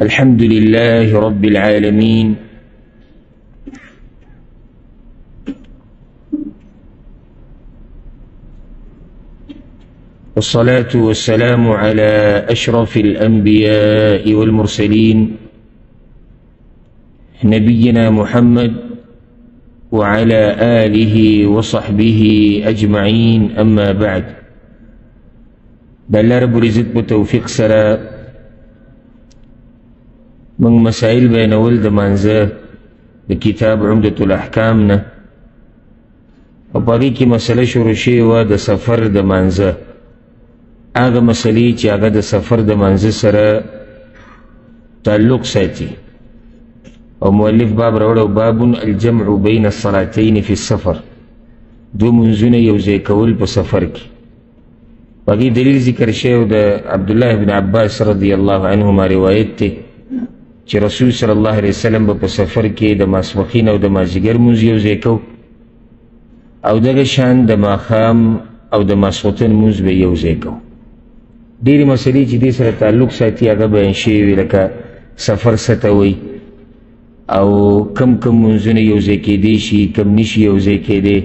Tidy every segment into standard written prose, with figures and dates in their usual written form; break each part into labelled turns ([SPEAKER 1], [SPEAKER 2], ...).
[SPEAKER 1] الحمد لله رب العالمين والصلاة والسلام على أشرف الأنبياء والمرسلين نبينا محمد وعلى آله وصحبه أجمعين. أما بعد، بالله رب العزت بتوفيق سرا من مسائل بين ولد منزه بكتاب عمدة الأحكامنا وباقي کی مسئلہ شروع شوه د سفر د منزه. هغه مسئلې چې هغه د سفر د منزه سره تعلق ساتي او مؤلف باب راوړو باب الجمع بین الصلاتین فی السفر، دو منځونه یو ځای کول په سفر کې. باقي دلیل ذکر شوی د عبدالله بن عباس رضی الله عنهما روایت دی چې رسول صلی الله علیه وسلم په سفر کې د ماسپښین او د مازدیګر مونځ یو ځای کو او دغه شان د ماښام او د ماسخوتن مونځ به یو ځای کو. ډېرې مسلې چې دې سره تعلق ساتي هغه بیان شوي، لکه سفر څه ته وایي او کم کم مونځونه یو ځای کېدی شي، کم نشي یو ځای کېدی،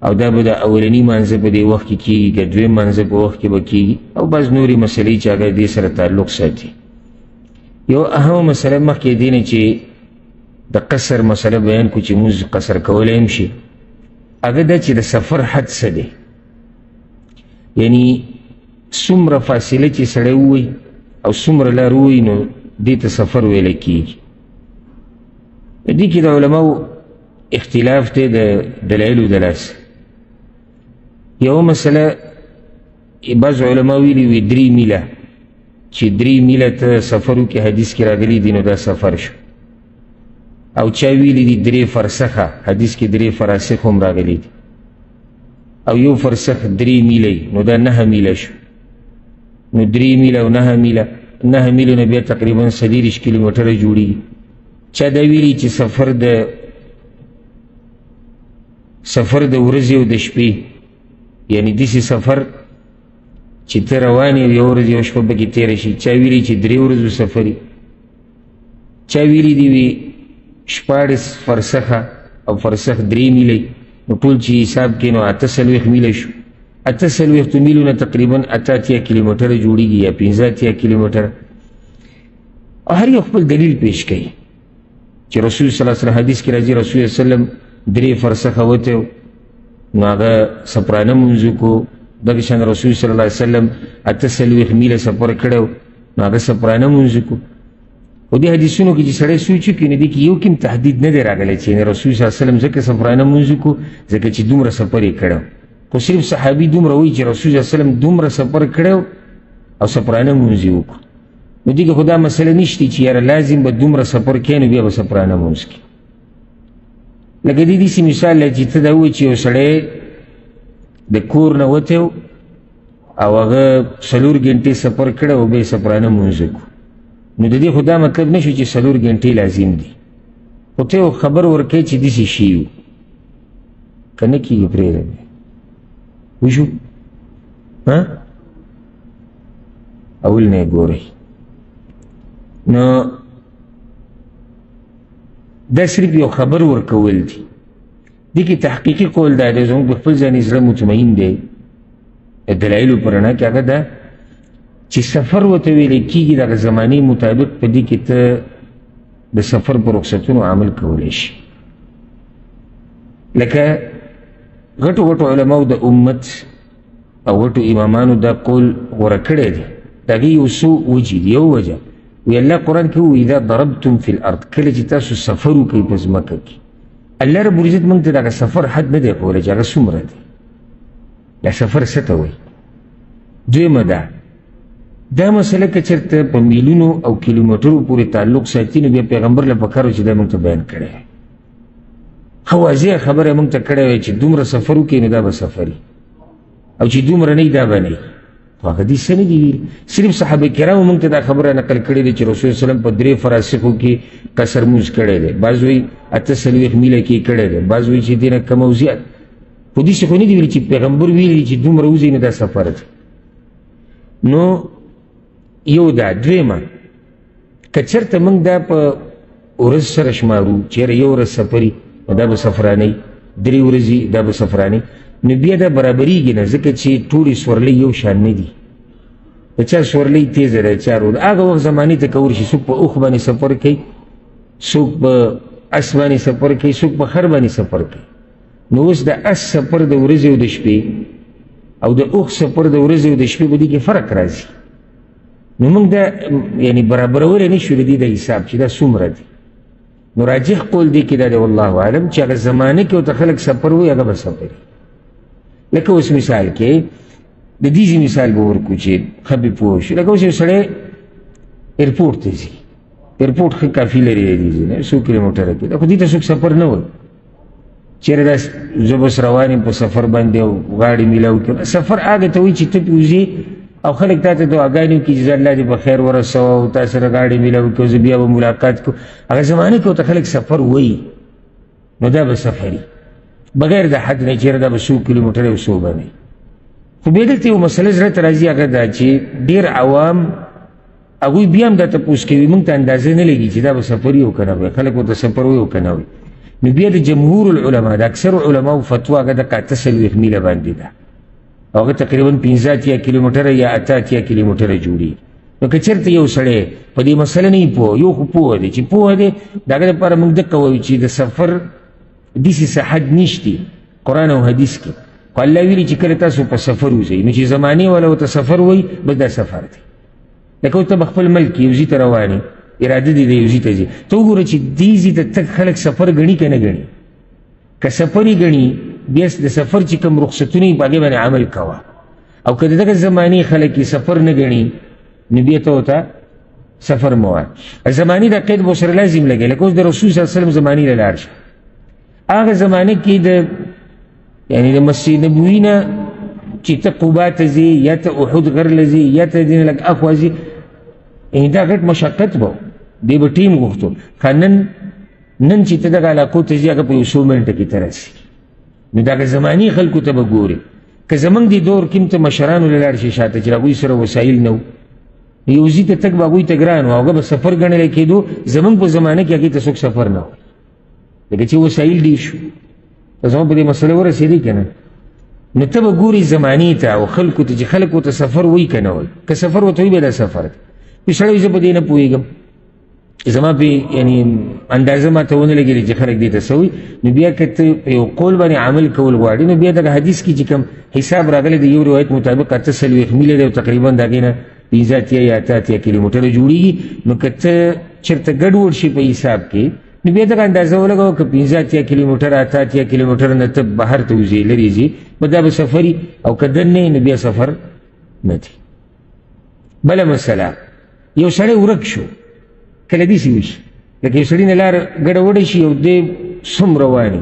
[SPEAKER 1] او دا به د اولني مانځه په دې وخت کې کېږي که دویم مانځه په وخت کې به کېږي، او بعض نورې مسلې چې هغه دې سره تعلق ساتي. یو اهمه مسله مخکې دې نه چې د قصر مسله بیان کو چې مونځ قصر کولی هم شي، هغه دا چې د سفر حد څه دی، یعنی څومره فاصله چې سړی ووایي او څومره لار ووایي نو دې ته سفر ویلی کېږي. دې کې د علماو اختلاف دی د دلایلو د لاسه. یوه مسله بعض علما ویلي وي 3 میله، چې 3 میله ته سفر وکړي، حدیث کې راغلی دی نو دا سفر شو. او چا ویلی دی 3 فرسخه، حدیث کې 3 فراسخ هم راغلی دی، او یو فرسخ 3 میله نو دا 9 میله شو. نو 3 میله او 9 میله، 9 میله نه بیا تقریبا 30 کیلومتره جوړیږي. چا دا ویلی چې سفر د ورځې او د شپې، یعنی داسې سفر چې ته روان یې یو ورځ یو شپه پکې تېره شي. چا ویلي چې 3 ورځو سفر یي، چا ویلي دي وي 14 فرسخه او فرسخ 3 میله، نو ټول چې حساب کړي نو 48 میله شو. 48 میلو نه تقریبا 88 کیلومتره جوړیږي یا 15 کیلومتره. او هر یو خپل دلیل پیش کوي چې رسول صلی الله علیه وسلم حدیث کې راځي رسول صلی الله علیه وسلم 3 فرسخه وته نو هغه سپرانه مونځ کو. دغه شان رسول صلی الله علیه وسلم 48 میله سفر کړو نو هغه سپرانه مونځ کو. او دې حدیثونو کې چې سړی سوچ وکړي نو دې کې یو کوم تحدید نه دی راغلی چې رسول صلی الله علیه وسلم ځکه سفرانه مونځ کو ځکه چې دومره سفر یې کړو، خو صرف صحابي دومره وایي چې رسول صلی الله علیه وسلم دومره سفر کړو او سفرانه مونځ یې وکړو. نو دې کې خو دا مسله نشته چې یاره لازم به دومره سفر کوي نو بیا به سفرانه مونځ کوي. لکه دې داسې مثال دی چې ته دا ووایي چې یو سړی د کور نه وتی او هغه 4 ګنټې سفر کړی او بیا یې سفرانه مونځ وکړو، نو د دې خو دا مطلب نه شو چې 4 ګنټې لازم دي، خو ته یو خبر ورکوې چې داسې شي و که نه کېږي پرېږده بیا وشو. اول نه یې ګورئ. نو دا صرف یو خبر ورکول دي. دې کې تحقیقي قول دا دی، زموږ په خپل ځان زړه مطمئن دی دلایلو په رڼا کې، هغه دا چې سفر ورته ویلی کېږي دغه زمانې مطابق په دې کې ته د سفر په رخصتونو عمل کولی شي. لکه غټو غټو علماو د امت او غټو امامانو دا قول غوره کړی دی. د هغې یو څو وجې دي. یو وجه وی الله قرآن کې وایي اذا ضربتم فی الارض، کله چې تاسو سفر وکوئ په ځمکه کې. الله رب العزت موږ ته دغه سفر حد نه دی ښوولی چې هغه څومره دی، دا سفر څه ته وایي. دویمه دا مسله که چېرته په میلونو او کیلومترو پورې تعلق ساتي نو بیا پیغمبر له پکار و چې دا موږ ته بیان کړی وی. ښه واضحه خبره موږ ته کړی وی چې دومره سفر وکړي نو دا به سفر وي، او چې دومره نه وي دا به نه وي. خو هغه دې څه نه دي ویلي. صرف صحابه کرامو موږ ته دا خبره نقل کړې ده چې رسول صلی الله علیه وسلم په 3 فراسخو کې قصر مونځ کړی دی. بعض وایي 48 میله کې کړی دی، بعض وایي چې دې نه کم او زیات. خو داسې خو نه دي ویلي چې پیغمبر ویلي چې دومره وځئ نو دا سفر دی. نو یو دا. دویمه که چېرته موږ دا په ورځ سره شمارو چېرې یو ورځ سفري نو دا به سفرانۍ 3 ورځې دا به سفرانۍ نو بیا دا برابریږي نه ځکه چې ټولې سورلۍ یو شان نه دي د چا سورلۍ تیزه ده چا رو هغه وخت زمانې ته که ورشي څوک په اوښ باندې سفر کوي څوک په اس باندې سفر کوي څوک په خر باندې سفر کوي نو اوس د اس سفر د ورځې او د شپې او د اوښ سفر د ورځې او د شپې په دې کې فرق راځي نو موږ دا یعنی برابرولی نه شو د دې د حساب چې دا څومره دي نو راجح قول دی کې دا دی والله اعلم چې هغه زمانه کې ورته خلک سفر وایي هغه به سفر لکه اوس مثال کې د دې مثال به ورکړو چې ښه پې پوه شو لکه اوس یو سړی ایرپورټ ته ځي ایرپورټ ښه کافي لرې دی ځي نه 100 کیلومتره کې دا خو دې ته څوک سفر نه وایي چېرې دا زه بس روان یم په سفر باندې او غاړې میلاو کړم سفر هغه ته وایي چې ته پې وځې او خلک تا ته دعاګانې وکړي چې الله دې په خیر ورسوه او تا سره غاړې میلاو کړو زه بیا به ملاقات کړو هغه زمانه کې ورته خلک سفر وایي نو دا به سفري بغیر د حد نه چېرې دا به 100 کیلومتره او 100 باندې خو بیا دلته یو مسله زړه ته راځي هغه دا چې ډېر عوام هغوی بیا هم دا تپوس کوي موږ ته اندازه نه لګي چې دا به سفري او که نه وي خلک ورته سفر وایي او که نه وي نو بیا د جمهور العلما د اکثرو علماو فتوا هغه د 48 میله باندې ده او هغه تقریبا 15 کیلومتره یا 8 کیلومتره جوړي نو که چېرته یو سړی په دې مسله نه وي پوه یو خو پوه دی چې پوه دی د هغه دپاره موږ دقه وایو چې د سفر داسې څه حد نشتی قرآن او حدیث کې خو الله ویلي چې کله تاسو په سفر وځئ نو چې زمانې والا ورته سفر وایي بس دا سفر دی لکه اوس ته به خپل ملک یو ځي ته روان یې اراده دې د یو ځي ته ځي ته وګوره چې دې ځي ته تګ خلک سفر ګڼي که نه ګڼي که سفر یې ګڼي بیا د سفر چې کوم رخصتونه یې په هغې باندې عمل کوه او که د دغه زمانې خلک یې سفر نه ګڼي نو بیا ته ورته سفر مه وایه زمانې دا قید به ورسره لازم لګوي لکه اوس د رسول صلی الله علیه وسلم زمانې له لاړ شه هغه زمانه کې د یعنی د مسجد نبوي نه چې ته قبا ته ځې یا ته احد غر له ځې یا ته دې نه لږ اخوا ځې دا غټ مشقت به دی به ټیم غوښتو ښه نن چې ته دغه علاقو ته ځې هغه په 100 منټه کې ته رسي نو د هغه زماني خلکو ته به ګورې که زموږ دې دور کې هم ته مشرانو له لاړ شي شاته چې هغوی سره وسایل نه و یو ځي ته تګ به هغوی ته ګران و هغه به سفر ګڼلی کېدو زموږ په زمانه کې هغې ته څوک سفر نه و لکه چې وسایل ډېر شو ته زما په دې مسله ورسېدې که نه نو ته به ګورې زمانې ته او خلکو ته چې خلک ورته سفر وایي که نه وایي که سفر ورته وایي بیا دا سفر دی پې سړی زه په دې نه پوهېږم زما پې یعنې اندازه ما ته ونه لګېدې چې خلک دې ته څه وایي نو بیا که ته په یو قول باندې عمل کول غواړې نو بیا دغه حدیث کې چې کوم حساب راغلی د یو روایت مطابق 48 میله دی او تقریبا د هغې نه 15 یا 8 کیلومتره جوړېږي نو که ته چېرته ګډوډ شي په حساب کې نو بیا دغه اندازه ولګوه که 15 کیلومتره 8 کیلومتره نه ته بهر ته وځې لرې ځې نو دا به سفري او که دننه نو بیا سفر نه دی بله مسله یو سړی ورک شو کله داسې وشي لکه یو سړي نه لاره ګډه وډه شي او دی سم روان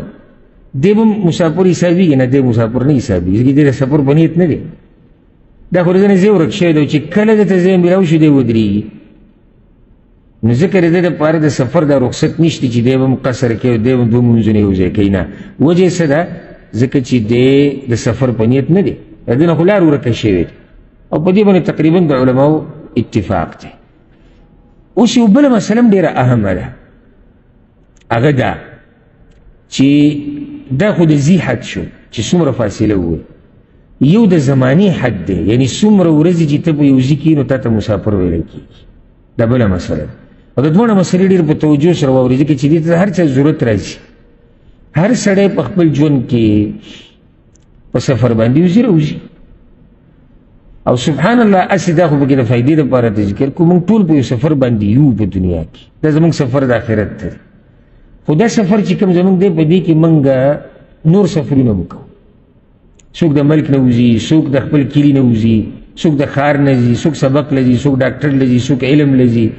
[SPEAKER 1] دی به مسافر حسابېږي نه دی مسافر نه حسابېږي ځکه دی د سفر په نیت نه دی دا خو د ځینې ځای ورک شوی دی چې کله درته ځای میلاو شي دی ودرېږي نو ځکه د ده دپاره د سفر دا رخصت نشته چې دی به هم قصر کوي او دی به 2 منځونه یو ځای کوي نه وجه څه ده ځکه چې دی د سفر په نیت نه دی د ده نه خو لار ورکه شوې ده او په دې باندې تقریبا د علماو اتفاق دی اوس یو بله مسله هم ډېره اهمه ده هغه دا چې دا خو د ذي حد شو چې څومره فاصله ووایي یو د زماني حد دی یعنی څومره ورځې چې ته په یو ځي کښې نو تا ته مسافر ویلی کېږي دا بله مسله ده او د دواړه مسلې ډېر په توجه سره واورئ ځکه چې دې ته هر چا ضرورت راځي هر سړی په خپل ژوند کې په سفر باندې وځي راوځي او سبحان الله اسې دا خو پکې د فایدې دپاره ته ذکر کړو موږ ټول په یو سفر باندې یو په دنیا کې دا زموږ سفر د آخرت دی خو دا سفر چې کوم زموږ دی په دې کې موږ نور سفرونه هم کوو څوک د ملک نه وځي څوک د خپل کلي نه وځي څوک د ښار نه ځي څوک سبق له ځي څوک ډاکټر له ځي څوک علم له ځي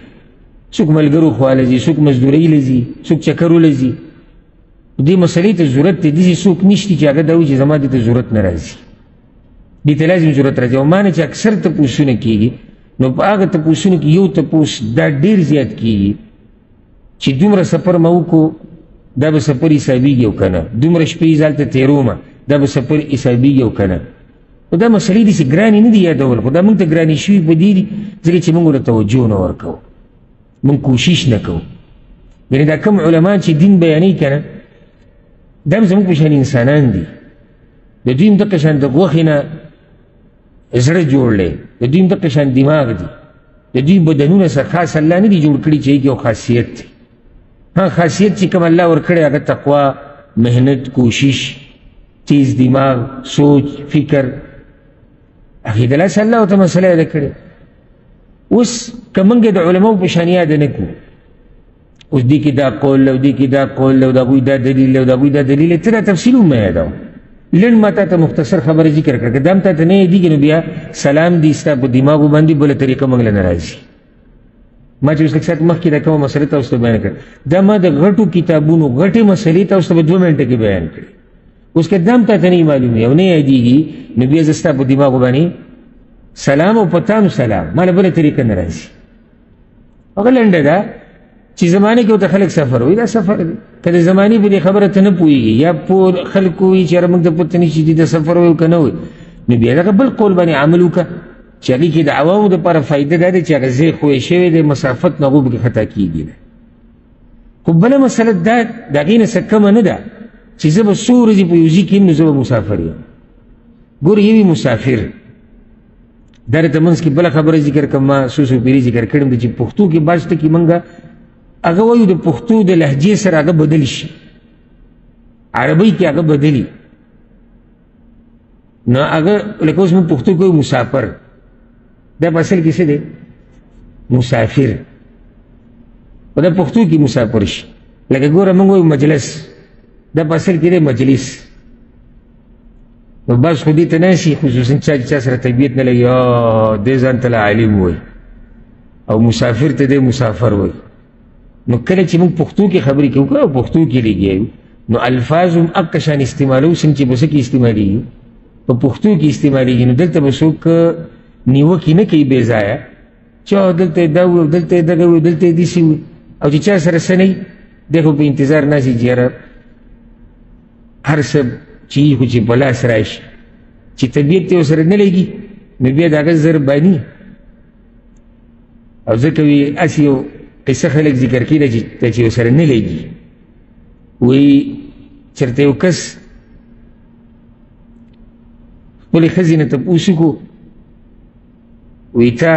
[SPEAKER 1] څوک ملګرو خوا له ځي څوک مزدورۍ له ځي څوک چکرو له ځي دې مسلې ته ضرورت دی داسې څوک نشته چې هغه دا وایي چې زما دې ته ضرورت نه راځي دې ته لازم ضرورت راځي او ما نه چې اکثر تپوسونه کېږي نو په هغه تپوسونو کې یو تپوس دا ډېر زیات کېږي چې دومره سفر ما وکړو دا به سفر حسابېږي او که نه دومره شپې هلته تېرومه دا به سفر حسابېږي او که نه خو دا مسلې داسې ګرانې نه دي یادول خو دا موږ ته ګرانې شوي په دې دي ځکه چې موږ ورته توجه نه ورکوو من کوشش نه کوو. یعنې دا کوم علما چې دین بیانوي که نه دا هم زموږ په شان انسانان دي، د دوی هم دقه شان د غوښې نه زړه جوړ دی، د دوی هم دقه شان دماغ دی، د دوی بدنونه سره خاص الله نه دي جوړ کړي چې هغې یو خاصیت دی. ها خاصیت چې کوم الله ورکړی هغه تقوا، محنت، کوشش، تیز دماغ، سوچ، فکر، هغې د لاسه الله ورته مسله یاده کړې. اوس که موږ د علماو په شان یاده نه کړو، اوس دې کې دا قول او دې کې دا قول او د هغوی دا دلیل او د هغوی دا دلیل، ته دا تفصیل هم مه یادوه. لنډ ما تا ته مختصر خبره ذکر کړه، که دا هم تا ته نه یادېږي نو بیا سلام دي ستا په دماغو باندې بله طریقه موږ له نه راځي. ما چې اوس لږ ساعت مخکې دا کومه مسله تاسو ته بیان کړه، دا ما د غټو کتابونو غټې مسلې تاسو ته په 2 منټه کې بیان کړې. اوس که دا هم تا ته نه معلومي او نه یادېږي نو بیا زه ستا په دماغو باندې سلام او په تا هم سلام، ما له بله طریقه نه راځي. هغه لنډه ده چې زمانې کې ورته خلک سفر وایي، دا سفر دی. که د زمانې په دې خبره ته نه پوهېږي یا خلک وایي چې یاره موږ ته پته نه شي د سفر وایو که نه وایي، نو بیا دغه بل قول باندې عمل وکړه چې هغې کې د عوامو دپاره فایده دا ده چې هغه ځای خوی شوی دی، مسافت نه هغو پکې خطا کېږي. خو بله مسله دا د هغې نه څه کمه نه ده چې زه به څو ورځې په یو ځای کې یم نو زه به مسافر یم. ګوره یو مسافر دا درته منځ کې بله خبره ذکر کړم، ما څو پیرې ذکر کړم چې پښتو کې بعض ټکي موږ هغه وایو د پښتو د لهجې سره هغه بدل شي، عربۍ کې هغه بدلي. نو هغه لکه اوس موږ پښتو کې مسافر، دا په اصل کې څه دی؟ مسافر. په دا پښتو کې مسافر شي. لکه ګوره موږ وایو مجلس، دا په اصل کې دی مجلس. نو بس خو دې ته ناسي، خصوصا چا سره طبیعت نه لګي دې ځان ته عالم وایي او مسافر ته دی مسافر وایي. نو کله چې موږ پښتو کې خبرې کوو او پښتو کې لګیو نو الفاظ هم هغه شان استعمالوو څنګه چې په څه کې استعمالېږي، په پښتو کې استعمالېږي. نو دلته به څوک نیوکې نه کوي بې ځایه چې دلته یې دا وویل، دلته یې دغه وویل، دلته یې داسې وویل، او چې چا سره څه نه وي دی خو په انتظار ناست چې یاره هر څه چې وي خو چې په لاس راشي، چې طبیعت یې ورسره نه لګي نو بیا د هغه زر باني. او ځکه وي هسې یو قصه خلک ذکر کړي ده چې ورسره نه لګي. وایي چېرته یو کس خپلې ښځې نه تپوس وکړو، وایي تا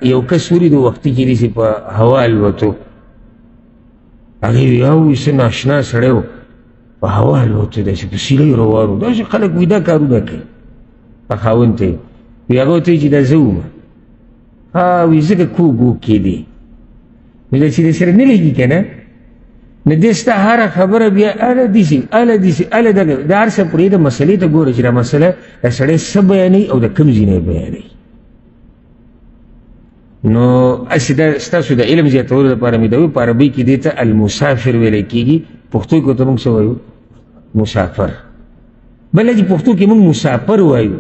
[SPEAKER 1] یو کس ولیدو وختي کې داسې په هوا الوتو. هغې وایي او څه ناشنا سړی و، په هوا الوتو، داسې په سیلۍ روان و. داسې خلک وایي دا کارونه کوي. په خاوند ته یې وایي هغه ورته وایي چې دا زه وم. وایي ځکه کوږ کېدې نو دا چې سره نه لګي که نه نو دې ستا هره خبره بیا اله داسې اله داسې اله دغه دا هر څه پرېږده، مسلې ته ګوره چې دا مسله دا سړی څه بیانوي او د کوم ځای نه یې بیانوي. نو هسې دا ستاسو د علم زیاتولو لپاره مې دا وایي په عربۍ کې دې ته المسافر ویلی کېږي، پښتو کې ورته موږ څه وایو؟ مسافر. بله چې پښتو کې موږ مسافر وایو،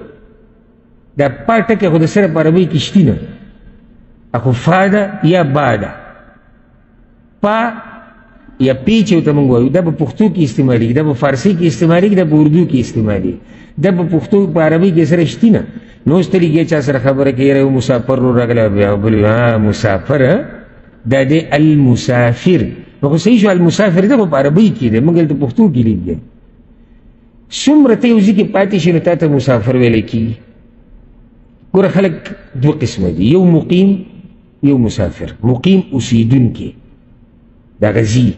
[SPEAKER 1] دا پا ټکی خو د سره په عربۍ کې شتي نه، اخو فا ده یا با ده. پا یا پی چې ورته موږ وایو دا په پښتو کې استعمالېږي، دا په فارسي کې استعمالېږي، دا په اردو کې استعمالېږي، دا په پښتو په عربۍ کې سره شتي نه. نو اوس ته لګیا چا سره خبره کوي یاره یو مسافر رو راغلی، بیا بل مسافر دا دی المسافر. نو خو صحیح شو المسافر دا خو په عربۍ کې دی، موږ دلته پښتو کې لګیا. څومره ته یو ځای کې پاتې شي نو تا ته مسافر ویلی کېږي. ګوره خلک دوه قسمه دي، یو مقیم یو مسافر. مقیم اوسیدونکی دا غزي،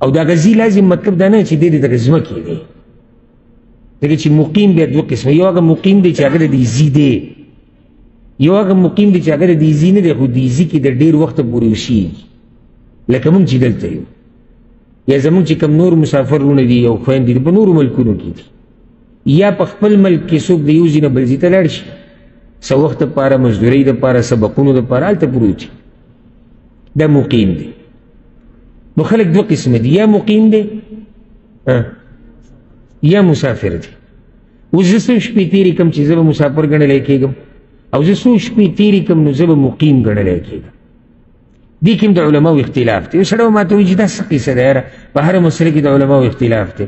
[SPEAKER 1] او دا غزي لازم مطلب دا نه چې دی دغه ځمکې دی. ځکه چې مقیم بیا دوه قسمه، یو هغه مقیم دی چې هغه د دې ځي دی، یو هغه مقیم دی چې هغه د دې ځي نه دی خو دې ځي کې د ډېر وخته پورې اوسېږي، لکه موږ چې دلته یو یا زموږ چې کوم نور مسافرونه دي او خویندې دي په نورو ملکونو کې دي، یا په خپل ملک کې څوک د یو ځای نه بل ځای ته لاړ شي څه وخت دپاره، مزدورۍ دپاره، سبقونو دپاره هلته پروت وي، دا مقیم دی. نو خلک دوه قسمه دي، یا مقیم دی یا مسافر دی. اوس زه څو شپې تېرې کړم چې زه به مسافر ګڼلی کېږم، او زه څو شپې تېرې کړم نو زه به مقیم ګڼلی کېږم. دې کې هم د علماو اختلاف دی. یو سړی به ماته وایي چې دا څه قیسه ده یاره، په هره مسله کې د علماو اختلاف دی.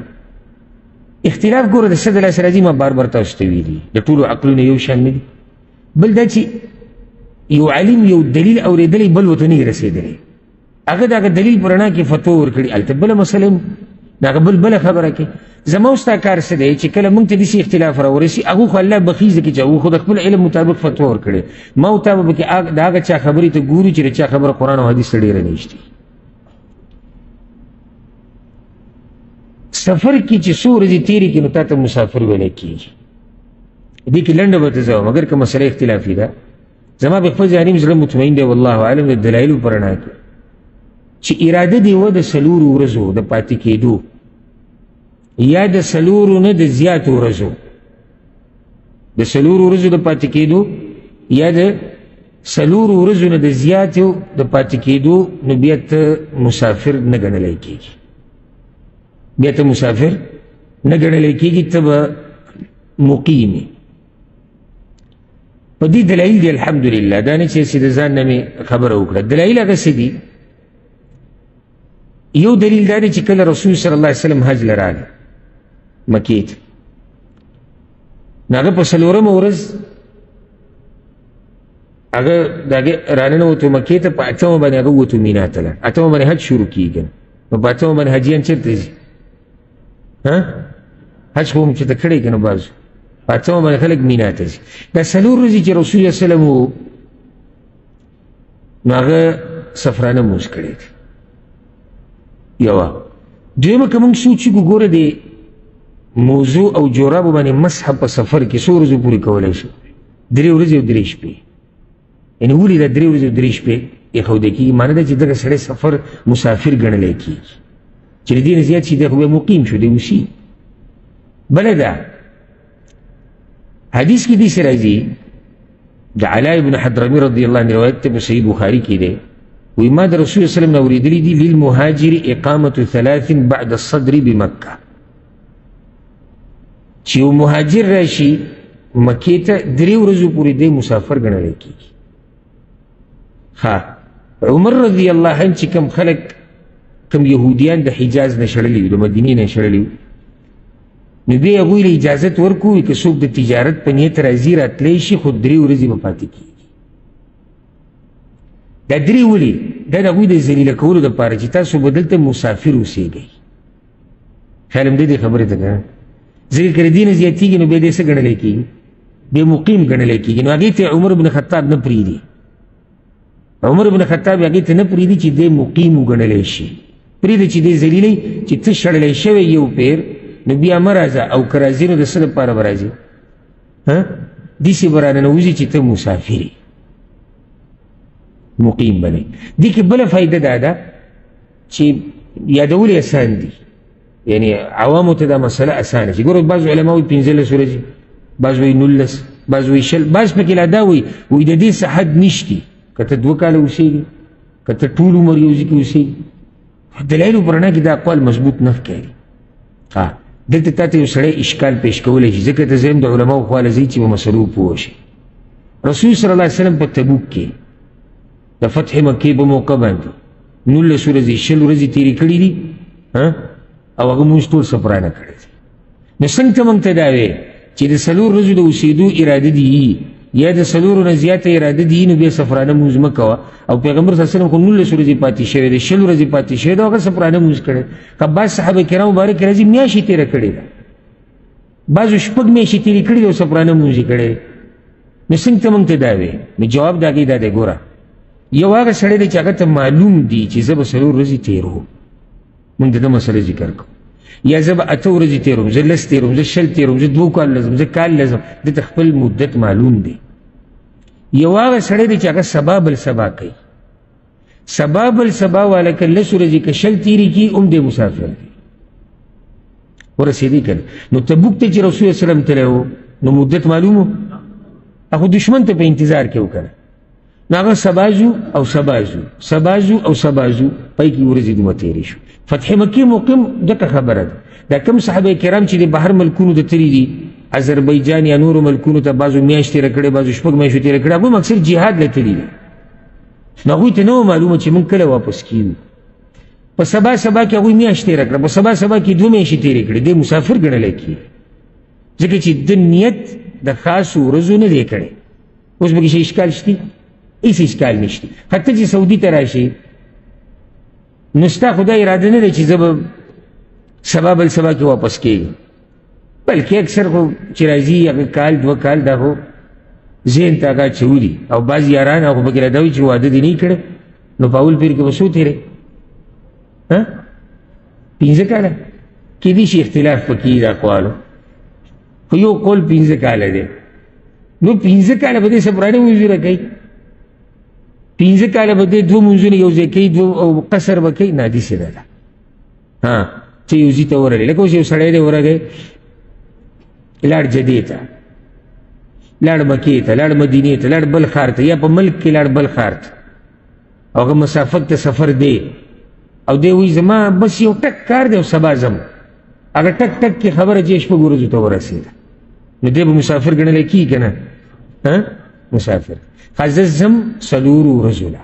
[SPEAKER 1] اختلاف ګوره د څه د لاسه راځي، ما بار بار تاسو ته ویلي د ټولو عقلونه یو شان نه دي. بل دا چې یو عالم یو دلیل اورېدلی بل ورته نه رسېدلی، هغه د هغه دلیل په رڼا کې فتوا ورکړي، هلته بله مسله د هغه بله خبره کوي. زما او ستا کار څه دی چې کله موږ ته داسې اختلاف راورسي، هغو خو الله بخیزه کړي چې هغو خو د خپل علم مطابق فتوا ورکړې، ما او تا به پکې د هغه چا خبرې ته ګورو چې د چا خبره قرآن او حدیث ته ډېره نږدې. سفر کې چې څو ورځې تېرې کړي نو تا ته مسافر ویلی کېږي. دې کې لنډه به ته زه وایم، اګر که مسله اختلافي ده، زما په خپل ذهني زړه مطمئن دی والله اعلم د دلایلو په رڼا کې چې اراده دې وه د 4 ورځو د پاتې کېدو یا د 4 نه د زیاتو ورځو، د 4 ورځو د پاتې کېدو یا د 4 ورځو نه د زیاتو د پاتې کېدو، نو بیا ته مسافر نه ګڼلی کېږي، بیا ته مسافر نه ګڼلی کېږي، ته به مقیم یې. په دې دلایل دی الحمدلله، دا نه چې د ځان نه مې خبره وکړه. دلایل هغه څه دي؟ یو دلیل دا دی چې کله رسول صلی الله علیه وسلم حج له راغی مکې ته، نو هغه په 4مه ورځ هغه د هغې راننوتو مکې ته، په 8مه باندې هغه ووتو مینا ته لاړ. 8مه باندې حج شروع کېږي، نو په 8مه باندې حاجیان چېرته ځي؟ حج خو هم چې ته کړی که نه بازو، په 8مه باندې خلک مینا ته ځي. دا 4 ورځې چې رسول الله وسلم و، نو هغه سفرانه مونځ کړی دی یوه. دویمه که موږ سوچ وکړو، ګوره د موضوع او جورابو باندې مسح په سفر کې څو ورځو پورې کولی شو؟ 3 ورځې او 3 شپې. یعنې ولې دا 3 ورځې او 3 شپې ایښودی کېږي؟ معنی ده چې دغه سړی سفر مسافر ګڼلی کېږي، چې د دې نه زیات شي دی خو بیا مقیم شو، دی اوسي. بله ده حدیث کې داسې راځي، د علا ابن حضرمي رضی الله عنه روایت ته په صحیح بخاري کې دی، وی ما د رسول الله صلی الله علیه وسلم نه اورېدلي دي للمهاجر اقامة 3 بعد الصدر بمکه، چې یو مهاجر راشي مکې ته 3 ورځو پورې دی مسافر ګڼلی کېږي. عمر رضی الله عنه چې کوم خلک کوم یهودیان د حجاز نه شړلي وي، د مدینې نه شړلي وي، نو بیا هغوی له اجازت ورکوي که څوک د تجارت په نیت راځي راتلی شي، خو 3 ورځې به پاتې کېږي. دا 3 ولې؟ دا د هغوی د ذلیله کولو دپاره چې تاسو به دلته مسافر اوسېږئ. خیال هم دې خبرې ته که ځکه که د دې نه زیاتېږي نو بیا دې څه ګڼلی کېږي؟ بیا مقیم ګڼلی کېږي. نو هغې ته عمر بن خطاب نه پرېږدي، عمر بن خطاب هغې ته نه پرېږدي چې دی مقیم وګڼلی شي، پرېږده چې دی ذلیلی چې ته شړلی شوی یو پیر، نو بیا مه راځه، او که راځې نو د څه دپاره به راځې؟ داسې به راننوځي چې ته مسافر یې، مقیم به نه. دې کې بله فایده دا ده چې یادول یې اسان دي، یعنی عوامو ته دا مسله اسانه شي. ګوره بعض علما وایي 15 ورځې، بعض وایي 19، بعض وایي 20، بعض پکې لا دا وایي د دې څه حد نشته، که ته 2 کاله اوسېږي، که ته ټول عمر یو ځای کې اوسېږي. دلایلو په رڼا کې دا اقوال مضبوط نه ښکاري. دلته تا ته یو سړی اشکال پیش کولی شي، ځکه ته زم د علماو خواله ځي چې په مسلو پوه شي. رسول صلی الله علیه وسلم په تبوک کې د فتح مکې په موقع باندې 19 ورځې 20 ورځې تېرې کړي دي، او هغه مونځ ټول سفرانه کړی دی. نو څنګه ته موږ ته دا وې چې د 4 ورځو د اوسېدو اراده دي یا د 4 نه زیاته اراده دي، نو بیا سفرانه مونځ مه کوه. او پیغمبر صلی الله علیه وسلم خو 19 ورځې پاتې شوی دی، 20 ورځې پاتې شوی دی، هغه سفرانه مونځ کړی. که بعض صحابه کرام مبارک راځي میاشتې تېره کړې ده، بعضو 6 میاشتې تېرې کړي دي او سفرانه مونځ یې کړی. نو څنګه ته موږ ته دا وې؟ نو جواب د هغې دا دی، ګوره یو هغه سړی دی چې هغه ته معلوم دي چې زه به 4 ورځې تېروم، موږ د ده مسله ذکر کوو، یا زه به 8 ورځې تېروم، زه 10 تېروم، زه 20 تېروم، زه 2 کال لازم، زه کال لازم، دته خپل مدت معلوم دی. یو هغه سړی دی چې هغه سبا بل سبا کوي، سبا بل سبا والا که 10 ورځې که 20 تېرې کړي هم دی مسافر دی. ورسېدی که نه؟ نو تبوک ته چې رسول الله وسلم تللی و نو مدت معلوم و، هغه دشمن ته په انتظار کې و که نه، نو هغه سبازو او سبازو، سبازو او سبازو، پای کې ورځې دومره تېرې شو. فتح مکې مقیم دغه خبره ده. دا کوم صحابه کرام چې د بهر ملکونو ته تللي دي، اذربایجان یا نورو ملکونو ته، بعضو میاشت تېره کړې، بعضو 6 میاشتې تېره کړې، هغوی اکثر جهاد له تللي دي. نو هغوی ته نه وه معلومه چې موږ کله واپس کېږو. په سبا سبا کې هغوی میاشت تېره کړه، په سبا سبا کې 2 میاشتې تېرې کړې، دی مسافر ګڼلی کېږي، ځکه چې د نیت د خاصو ورځو نه دی کړی. اوس به کې شي اشکال شته؟ هیڅ اشکال نشته. حتی چې سعودي ته راشي نو ستا خو دا اراده نه دی چې زه به سبا بل سبا کې واپس کېږم، بلکې اکثر خو چې راځي هغه کال 2 کال دا خو ذهن ته هغه اچولي، او بعض یاران هغه پکې راته وایي چې واده دې نه کړی نو په اول پیر کې به څو تېری 15 کاله کېدای شي اختلاف پکې د اقوالو، خو یو قول 15 کاله دی. نو 15 کاله به دې سپرانه منځونه کوي، 15 کاله به دې 2 منځونه یو ځای کوي او قصر به کوي. نه داسې نه ده. چې یو ځای ته ورغلی لکه اوس یو سړی دی ورغی لاړ جدې ته، لاړ مکې ته، لاړ مدینې ته، لاړ بل ښار ته، یا په ملک کې لاړ بل ښار ته، او هغه مسافت ته سفر دی او دی وایي زما بس یو ټک کار دی او سبا ځم. هغه ټک ټک کې خبره چې 6 ورځو ته ورسېده نو دی به مسافر ګڼلی کېږي که نه؟ مسافر. زه ځم 4 ورځو له،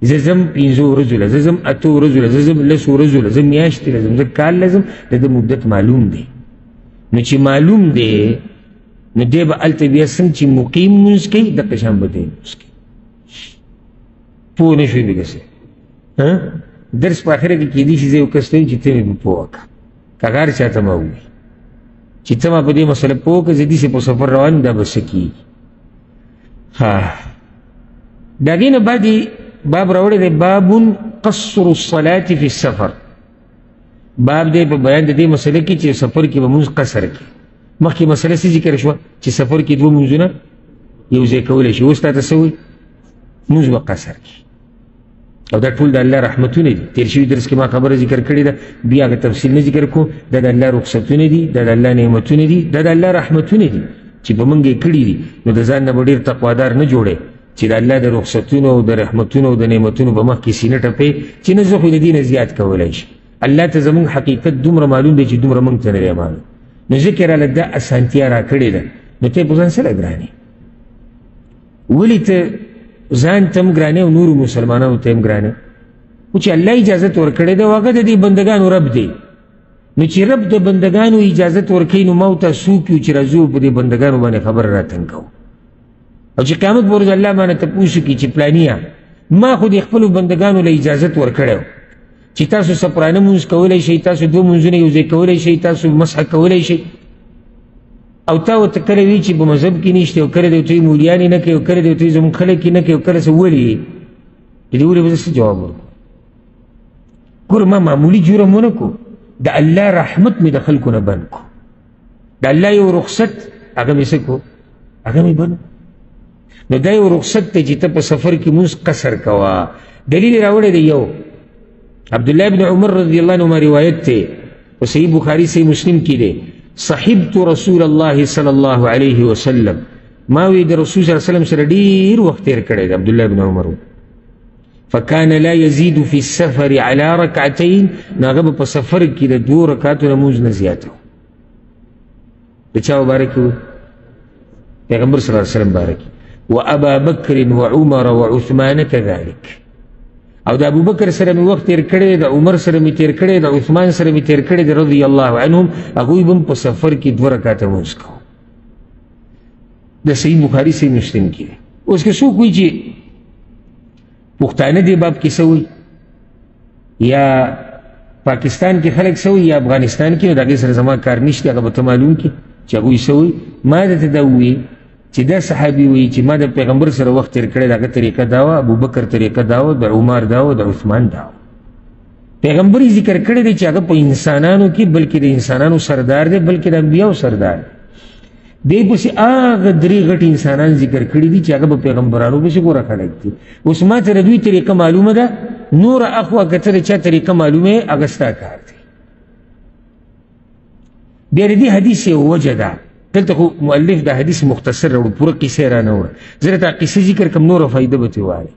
[SPEAKER 1] زه ځم 5 ورځو له، زه ځم 8 ورځو له، زه ځم 10 ورځو له، زه میاشتې له ځم، زه کال له ځم. د ده مدت معلوم دی. نو چې معلوم دی نو دی به هلته بیا څنګه چې مقیم مونځ کوي دقه شان به دی مونځ کوي. پوه نه شوې بېګسې درس په آخره کې کېدای شي زه یو کس ته ویم چې ته مې پوه وکړه، که هغه هر چا ته ما ووایي چې ته ما په دې مسله پوه کړه، زه داسې په سفر روان یم دا به څه کېږي. د هغې نه بعد باب راوړی دی باب قصر الصلاة فی السفر. باب دی په بیان د دې مسله کې چې سفر کې به مونځ قصر کړي. مخکې مسله څه ذکر شوه چې سفر کې 2 مونځونه یو ځای کولی شي، اوس تا ته څه وایي مونځ به قصر کړي. او دا ټول د الله رحمتونه دي. تیر شوي درس کې ما خبره ذکر کړې ده، بیا هغه تفصیل نه ذکر کوم. دا د الله رخصتونه دي، دا د الله نعمتونه دي، دا د الله رحمتونه دي چې په موږ یې کړي دي. نو د ځان نه به ډېر تقوادار نه جوړې چې د الله د رخصتونو او د رحمتونو او د نعمتونو په مخ کې سینه ټپې چې نه زه خو د دې نه زیات کولی شي. الله ته زموږ حقیقت دومره معلوم دی چې دومره موږ ته نه دی معلوم. نو ذکر الله دا اسانتیا را کړې ده، نو ته یې په ځان سره ګرانې، ولې ته ځان ته هم ګرانې او نورو مسلمانانو ته هم ګرانې. خو چې الله اجازت ورکړې ده هغه د دې بندګانو رب دی. نو چې رب د بندګانو اجازت ورکوي نو ما او تاسو کیو چې راځو په دې بندګانو باندې خبر راتنګ کوو، او چې قیامت په ورځ الله باندې تپوس وکړي چې پلانیه ما خو د خپلو بندګانو له اجازت ورکړی چې تاسو سپرانه مونځ کولی شئ، تاسو 2 مونځونه یو ځای کولی شئ، تاسو مسح کولی شئ. او تا ورته کله وي چې په مذهب کې نشته، او کله دی ورته وایي مولیان یې نه کوي، او کله دی ورته وایي زموږ خلک یې نه کوي، او کله څه ولې د دې ولې به زه څه جواب ورکړم؟ ګوره ما معمولي جرم ونه کړو، د الله رحمت مې د خلکو نه بند کړو، د الله یو رخصت هغه مې څه کړو، هغه مې بند. نو دا یو رخصت دی چې ته په سفر کې مونځ قصر کوه. دلیل یې راوړی دی یو عبدالله بن عمر رضی الله عنهما روایت دی په صحیح بخاري صحیح مسلم کې دی، صحبت رسول الله صلی الله علیه وسلم، ما وی د رسول صلی الله علیه وسلم سره ډېر وخت تېر کړی دی عبدالله بن عمر. فکان لا یزید فی السفر علی رکعتین، نو هغه به په سفر کې د 2 رکعاتو نه مونځ نه زیاته و. د چا مبارک و؟ پیغمبر صلی الله علیه وسلم بارک. و ابا بکر و عمر و عثمان كذلك، او د ابو بکر سره مې وخت تېر کړی، د عمر سره مې تېر کړی، د عثمان سره مې تېر کړی رضی الله عنهم. هغوی به په سفر کې 2 رکعاته مونځ کوو. د صحیح بخاري صحیح مسلم کې دی. اوس که څوک وایي چې پښتانه دې باب کې څه وایي، یا پاکستان کې خلک څه وایي، یا افغانستان کې، نو د هغې سره زما کار نشته، هغه به ته معلوم کړي چې هغوی څه وایي. ما درته دا ووایي چې دا صحابي وایي چې ما د پیغمبر سره وخت تېر کړی، د هغه طریقه دا وه، ابوبکر طریقه دا وه، د عمر دا وه، د عثمان دا وه. پیغمبر یې ذکر کړی دی چې هغه په انسانانو کې بلکې د انسانانو سردار دی، بلکې د انبیاو سردار دی. دی پسې هغه 3 غټ انسانان ذکر کړي دي چې هغه به پیغمبرانو پسې ګوره خلک دي. اوس ما ته د دوی طریقه معلومه ده، نوره اخوا که ته د چا طریقه معلومه یې هغه ستا کار دی. بیا د دې حدیث یو وجه ده، دلته خو مؤلف دا حدیث مختصر راوړو، پوره قصه را نه وړه، زه درته قصه ذکر کوم، نوره فایده به ترې وایي.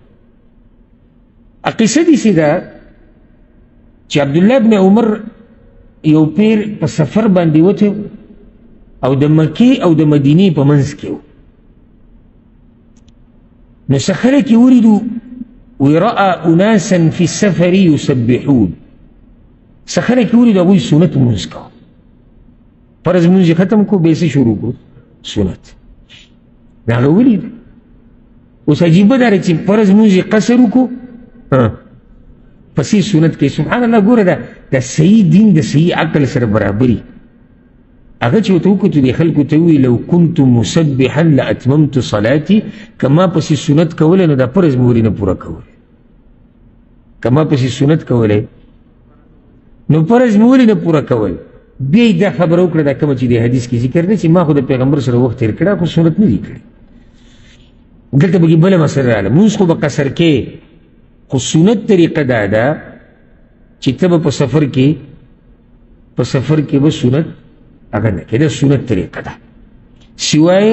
[SPEAKER 1] قصه داسې ده چې عبدالله بن عمر یو پیر په سفر باندې وته او د مکې او د مدینې په منځ کې و. نو څه خلک یې ولیدو، وی رأى اناسا فی السفر یسبحون، څه خلک یې ولیدو هغوی سنت مونځ کوو. فرض مونځ یې ختم کو، بیا څه شروع کو؟ سنت. نو هغه ولید اوس عجیبه دا چې فرض مونځ یې قصر وکړو پسې سنت کې سبحان الله ګوره دا صحیح دین د صحیح عقل سره برابري هغه چې ورته وکتو دې خلکو ته ووایي لو كنت مسبحا لاتممت صلاتي کما پسې سنت کولی نو دا فرض مې ولې نه پوره کولی کما پسې سنت کولی نو فرض مې ولې نه پوره کول بیا یې دا خبره وکړه دا کومه چې د حدیث کې ذکر دی چې ما خو د پیغمبر سره وخت تېر کړی خو سنت نه دي کړی دلته به بله مسله راغله مونځ خو به قصر کې خو سنت طریقه دا ده چې ته به په سفر کې به سنت هغه نه کې دا سنت طریقه ده سوای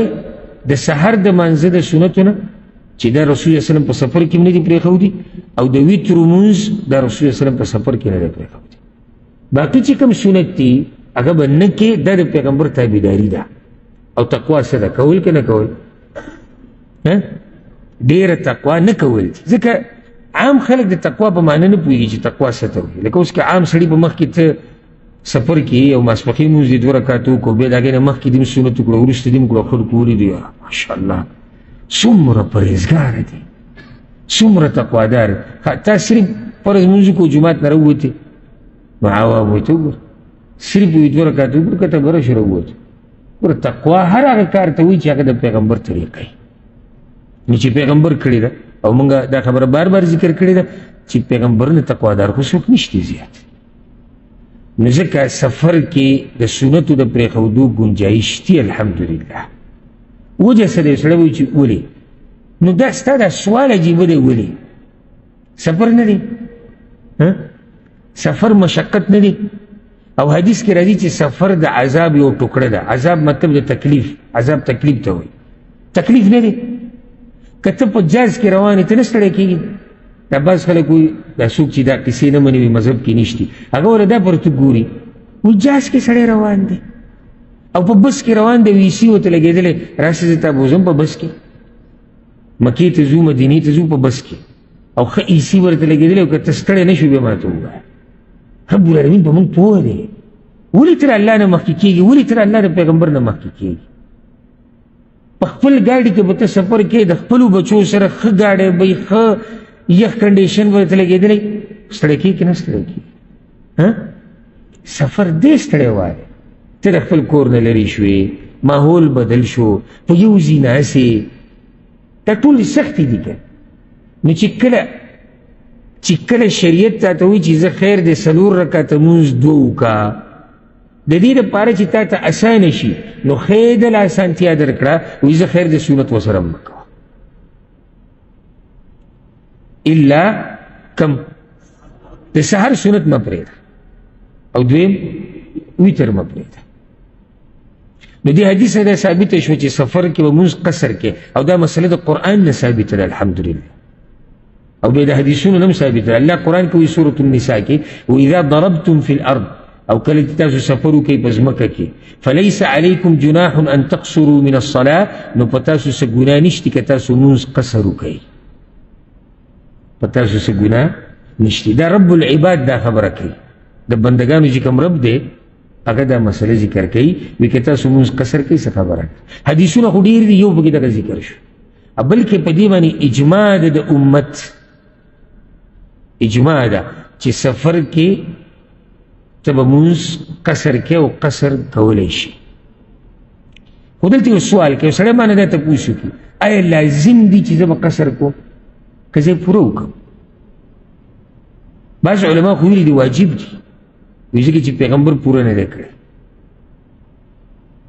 [SPEAKER 1] د سحر د مانځه د سنتو نه چې دا رسول الله وسلم په سفر کې نه دي پرېښودي او د ویتر مونځ دا رسول الله وسلم په سفر کې نه دی پرېښودي باقي چې کوم سنت دي هغه به نه کې دا د پیغمبر تابعداري ده او تقوا څه ده کول که نه کول ډېره تقوا نه کول ځکه عام خلک د تقوا په معنی نه پوهېږي چې تقوا څه ته وایي لکه اوس که عام سړي په مخ کې ته سفر کې او ماسپښین مونځ دې 2 رکعات وکړو بیا د هغې نه مخکې دې سنت وکړو وروسته دې وکړو خلکو ولیدو یاره ماشاءالله څومره پرهېزګاره دی څومره تقوادار تا صرف فرض مونځ وکړو جومات نه راووتې نو عوام ورته وګوره صرف وي 2 رکعات وکړو که ته به راشي راووتو ګوره تقوا هر هغه کار ته وایي چې هغه د پیغمبر طریقه وي نو چې پیغمبر کړې ده او موږ دا خبره بار بار ذکر کړې ده چې پیغمبر نه تقوادار خو څوک نشته زیات نو ځکه سفر کې د سنتو د پرېښودو ګنجایش دي الحمدلله وجه څه دی سړی وایي چې ولې نو دا ستا دا سوال عجیبه دی ولې سفر نه دی سفر مشقت نه دی او حدیث کې راځي چې سفر د عذاب یو ټوکړه ده عذاب مطلب د تکلیف عذاب تکلیف ته وایي تکلیف نه دی که ته په جاز کې روان یې ته نه ستړی کېږي دا بعض خلک وایي دا څوک چې دا کیسې نه مني مذهب کې نشتي هغه وله دا پر ته ګوري وایي جاز کې سړی روان دی او په بس کې روان دی ویسي ورته لګېدلی راسه زه تا بوځم په بس کې مکې ته ځو مدینې ته ځو په بس کې او ښه ایسي ورته لګېدلی او که ته ستړی نه شو بیا ما ته ووایه رب العالمین په موږ پوه دی ولې تر الله نه مخکې کېږي ولې تر الله د پیغمبر نه مخکې کېږي په خپل ګاډي کې به ته سفر کې د خپلو بچو سره ښه ګاډی به ښه یخ کنډیشن به ورته لګېدلی ستړی کېږي که نه ستړی کېږي سفر دې ستړی وایه ته د خپل کور نه لرې شوې ماحول بدل شو په یو ځای ناستې دا ټولې سختې دي که نو چې کله شریعت تا ته وایي چې زه خیر دی 4 رکعته مونځ 2 وکړه د دې دپاره چې تا ته اسانه شي نو خیر دله اسانتیا درکړه وایي زه خیر دی سنت ورسره مه کوه الا کم د سحر سنت مه پرېږده او دویم ویتر مه پرېږده نو دې حدیث نه دا ثابته شوه چې سفر کې به مونځ قصر کې او دا مسله د قرآن نه ثابته ده الحمدلله او بیا د حدیثونو نه هم ثابته ده الله قرآن کې وایي سورة النساء کې واذا ضربتم في الارض او کله چې تاسو سفر وکئ په ځمکه کې فلیس علیکم جناح ان تقصروا من الصلاة نو په تاسو څه ګناه نشته که تاسو مونځ قصر وکئ په تاسو څه ګناه نشته دا رب العباد دا خبره کوي د بندگانو چې کوم رب دی هغه دا مسله ذکر کوي وایي که تاسو مونځ قصر کوئ څه خبره حدیثونه خو ډېر دي یو پکې دغه ذکر شو بلکې په دې باندې اجماع ده د امت اجماع ده چې سفر کې ته به مونځ قصر کې او قصر کولی شي خو دلته یو سوال کوي سړی مانه دا تپوس وکړي آیا لازم دي چې زه به قصر کوم که زه یې پوره وکړم بعض علما خو ویلي دي واجب دي وایي ځکه چې پیغمبر پوره نه دی کړی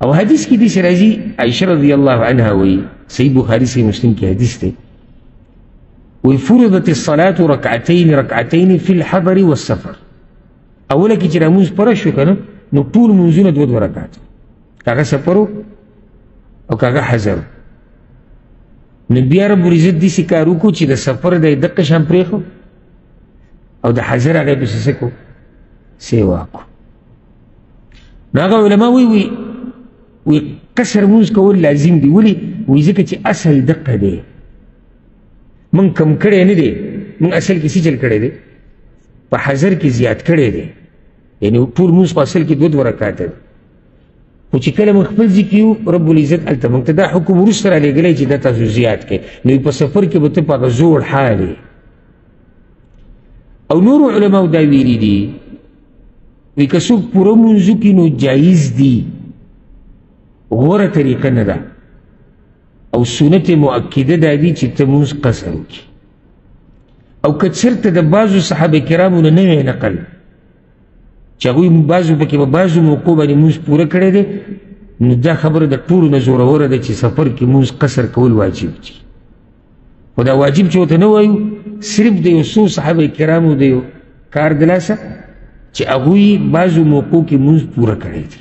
[SPEAKER 1] او حدیث کې داسې راځي عایشه رضی الله عنها وایي صحیح بخاري صحیح مسلم کې حدیث دی وایي فرضت الصلاة رکعتین فی الحضر والسفر اوله کې چې رامونځ پوره شو که نه نو ټول مونځونه 2 رکعات کاغه سفر او کاغه حضر نو بیا رب العزت داسې کار وکړو چې د سفر دی دقه شان پرېښو او د حضر هغه یې پسې څه کړو سیوا کړو نو هغه علما وایي قصر مونځ کول لازم دي ولې وایي ځکه چې اصل دقه دی موږ کم کړی نه دی موږ اصل کې څه چل کړی دی په حضر کې زیات کړی دی یعنی ټول مونځ په اصل کې 2 رکعاته دی خو چې کله موږ خپل ځای کې یو رب العزت هلته موږ ته دا حکم وروسته رالیږلی چې دا تاسو زیات کړئ نو په سفر کې به ته په هغه زوړ حال او نورو علماو دا ویلي دي وی که څوک پوره مونځو کې نو جایز دي غوره طریقه نه ده او سنت مؤکده دا دي چې ته مونځ قصر وکړي او که چېرته د بعضو صحابه کرامو نه نوی نقل چې هغوی بعضو پکې په بعضو موقعو باندې مونځ پوره کړی دی نو دا خبره د ټولو نه زوروره ده چې سفر کې مونځ قصر کول واجب دي خو دا واجب چې ورته نه وایو صرف د یو څو صحابه کرامو د یو کار د لاسه چې هغوی بعضو موقعو کې مونځ پوره کړی دی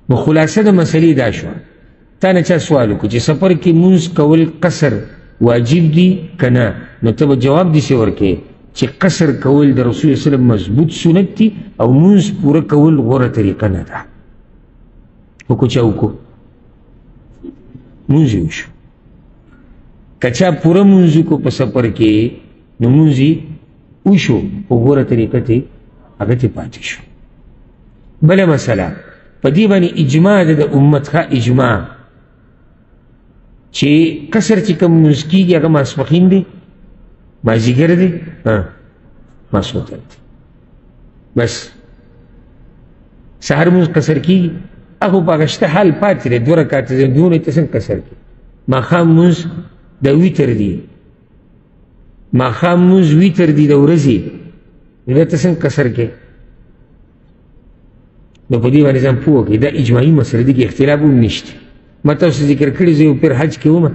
[SPEAKER 1] نو خلاصه د مسلې دا شوه تا نه چا سوال وکړو چې سفر کې مونځ کول قصر واجب دي که نه نو ته به جواب داسې ورکړې چې قصر کول د رسول وسلم مضبوط سنت دي او مونځ پوره کول غوره طریقه نه ده وکړو چا وکړو مونځ یې وشو که چا پوره مونځ وکړو په سفر کې نو مونځ یې وشو په غوره طریقه ته هغه ته پاتې شو بله مسله په دې باندې اجماع ده د امت ښه اجماع چې قصر چې کوم مونځ کېږي هغه ماسپښین دی مازدیګر دی ماسخوتن دی بس سحر مونځ قصر کېږي هغه په هغه شته حال پاتې دی 2 رکعته دی دونه ته څنګه قصر کړي ماښام مونځ د ویتر دی ماښام مونځ ویتر دی د ورځې نو ته څنګه قصر کړي نو په دې باندې ځان پوه کړئ دا اجماعي مسله دي کې اختلاف هم نشته ما تاسو ذکر کړي زه یو پیر حج کې ومه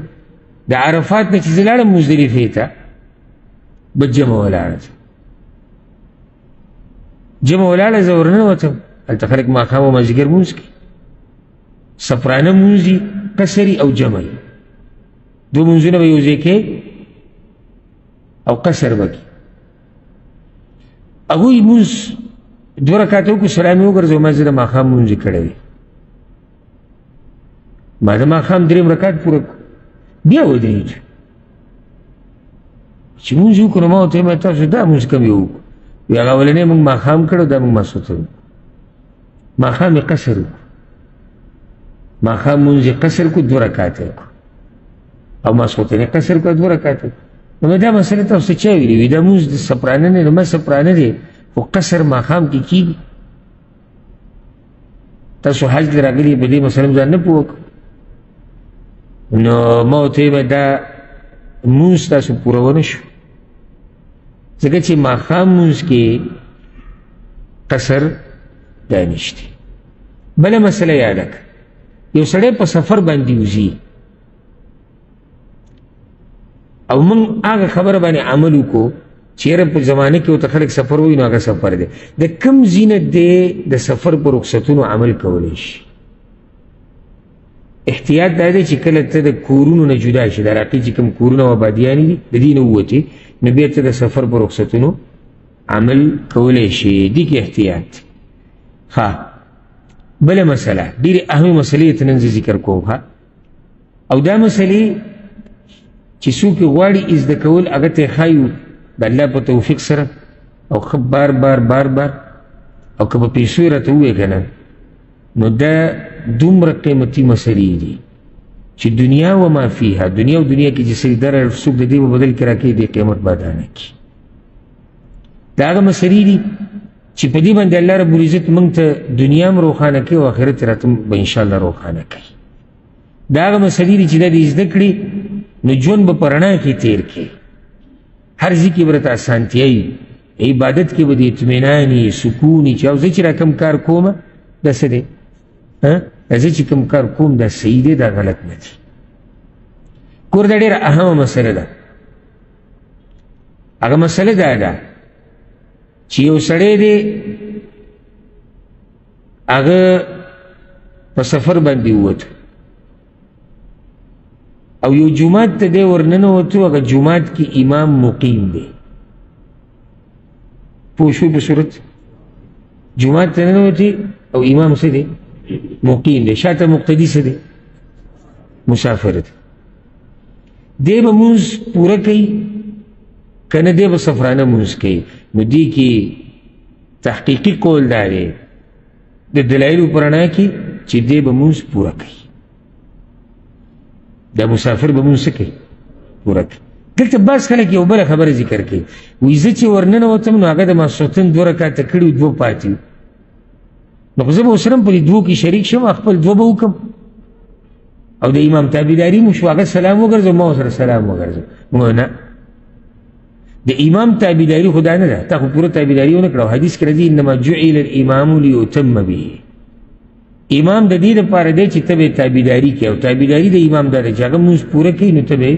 [SPEAKER 1] د عرفات نه چې زه لاړم مزدلفې ته به جمع ولاړه جمع ولاړه زه ورننوتم هلته خلک ماښام او مازدیګر مونځ کوي سفرانه مونځ دي قصري او جمع دو مونځونه به یو ځای کوي او قصر به کوي هغوی مونځ 2 رکعته وکړو سلام یې وګرځو ما زه د ماښام مونځ یې کړی ما د ماښام 3 رکعت پوره کړو بیا ودرېږو چې مونځ یې وکړو نو ما ورته ویل تاسو دا مونځ کوم یې وکړو وی هغه اولنی مونږ ماښام کړو دا مونږ ماسخوتن ماښام یې قصر وکړو ماښام مونځ یې قصر کړو 2 رکعته یې کړو او ماسخوتن یې قصر کړو 2 رکعته نو دا مسله تاسو چا ویلي وي دا مونځ د سپرانه نه نو ما سپرانه دی خو قصر ماښام کې کېږي تاسو حج ته راغلي په دې مسله ځان نه پوه کړو نو ما ورته ویل دا مونځ تاسو پوره ونه شو ځکه چې ماښام مونځ کې قصر دا نشته بله مسله یاده کړه یو سړی په سفر باندې وځي او موږ هغه خبره باندې عمل وکړو چیرې په زمانه کې ورته خلک سفر وایي نو هغه سفر دی د کوم زینت دی د سفر په رخصتونو عمل کولی شي احتیاط دا دی چې کله ته د کورونو نه جدا شي د عراقي چې کوم کورونه او آبادیانې دي د دې نه ووتې نو بیا ته د سفر په رخصتونو عمل کولی شي دې کې احتیاط ښه بله مسله ډېرې اهمې مسلې ته نن زه ذکر کوم ښه او دا مسلې چې څوک یې غواړي زده کول هغه ته یې ښایو د الله په توفیق سره او ښه بار بار بار بار او که په پیسو یې راته ووایې که نه نو دا دومره قیمتي مسلې دي چې دنیا و ما فیها دنیا او دنیا کې چې سړي دره څوک د دې په بدل کې راکوي دې قیمت به ادا نه کړي دا هغه مسلې دي چې په دې باندې الله رب العزت موږ ته دنیا هم روښانه کوي او آخرت راته به انشاءالله روښانه کوي دا هغه مسلې دي چې دا دې زده کړي نو ژوند به په رڼا کې تېر کړي هر ځای کې به راته اسانتیا وي عبادت کې به د اطمینان وي سکون وي چې او زه چې را کوم کار کومه دا څه دی زه چې کوم کار کوم دا صحیح دی دا غلط نه دی کور دا ډېره اهمه مسله ده هغه مسله دا ده چې یو سړی دی هغه په سفر باندې ووت او یو جومات ته دی ورننوتو هغه جومات کې امام مقیم دی پوه شوې په صورت جومات ته ننوتې او امام څه دی مقیم دی شاته مقتدي څه دی مسافر دی دی به مونځ پوره کوي که نه دی به سفرانه مونځ کوي نو دې کې تحقیقي قول دا دی د دلایلو په رڼا کې چې دی به مونځ پوره کوي، دا مسافر به مونځ څه کوي؟ پوره کوي. دلته بعض خلک یو بله خبره ذکر کوي، وایي زه چې ورننوتم نو هغه د ماسخوتن 2 رکعته کړي و 2 پاتې وي، نو خو زه به ورسره په دې 2 کې شریک شم، خپل 2 به وکړم او د امام تابعداري مو شو، هغه سلام وګرځو ما ورسره سلام وګرځو. موږ نه، د امام تابعداري خدا نه ده، تا خو پوره تابعداري ونه کړه. حدیث کې راځي انما جعل الامام لیتم به، امام د دې لپاره دی چې ته به تابعداري کوې، او تابعداري د امام دا ده چې هغه مونځ پوره کوي نو ته به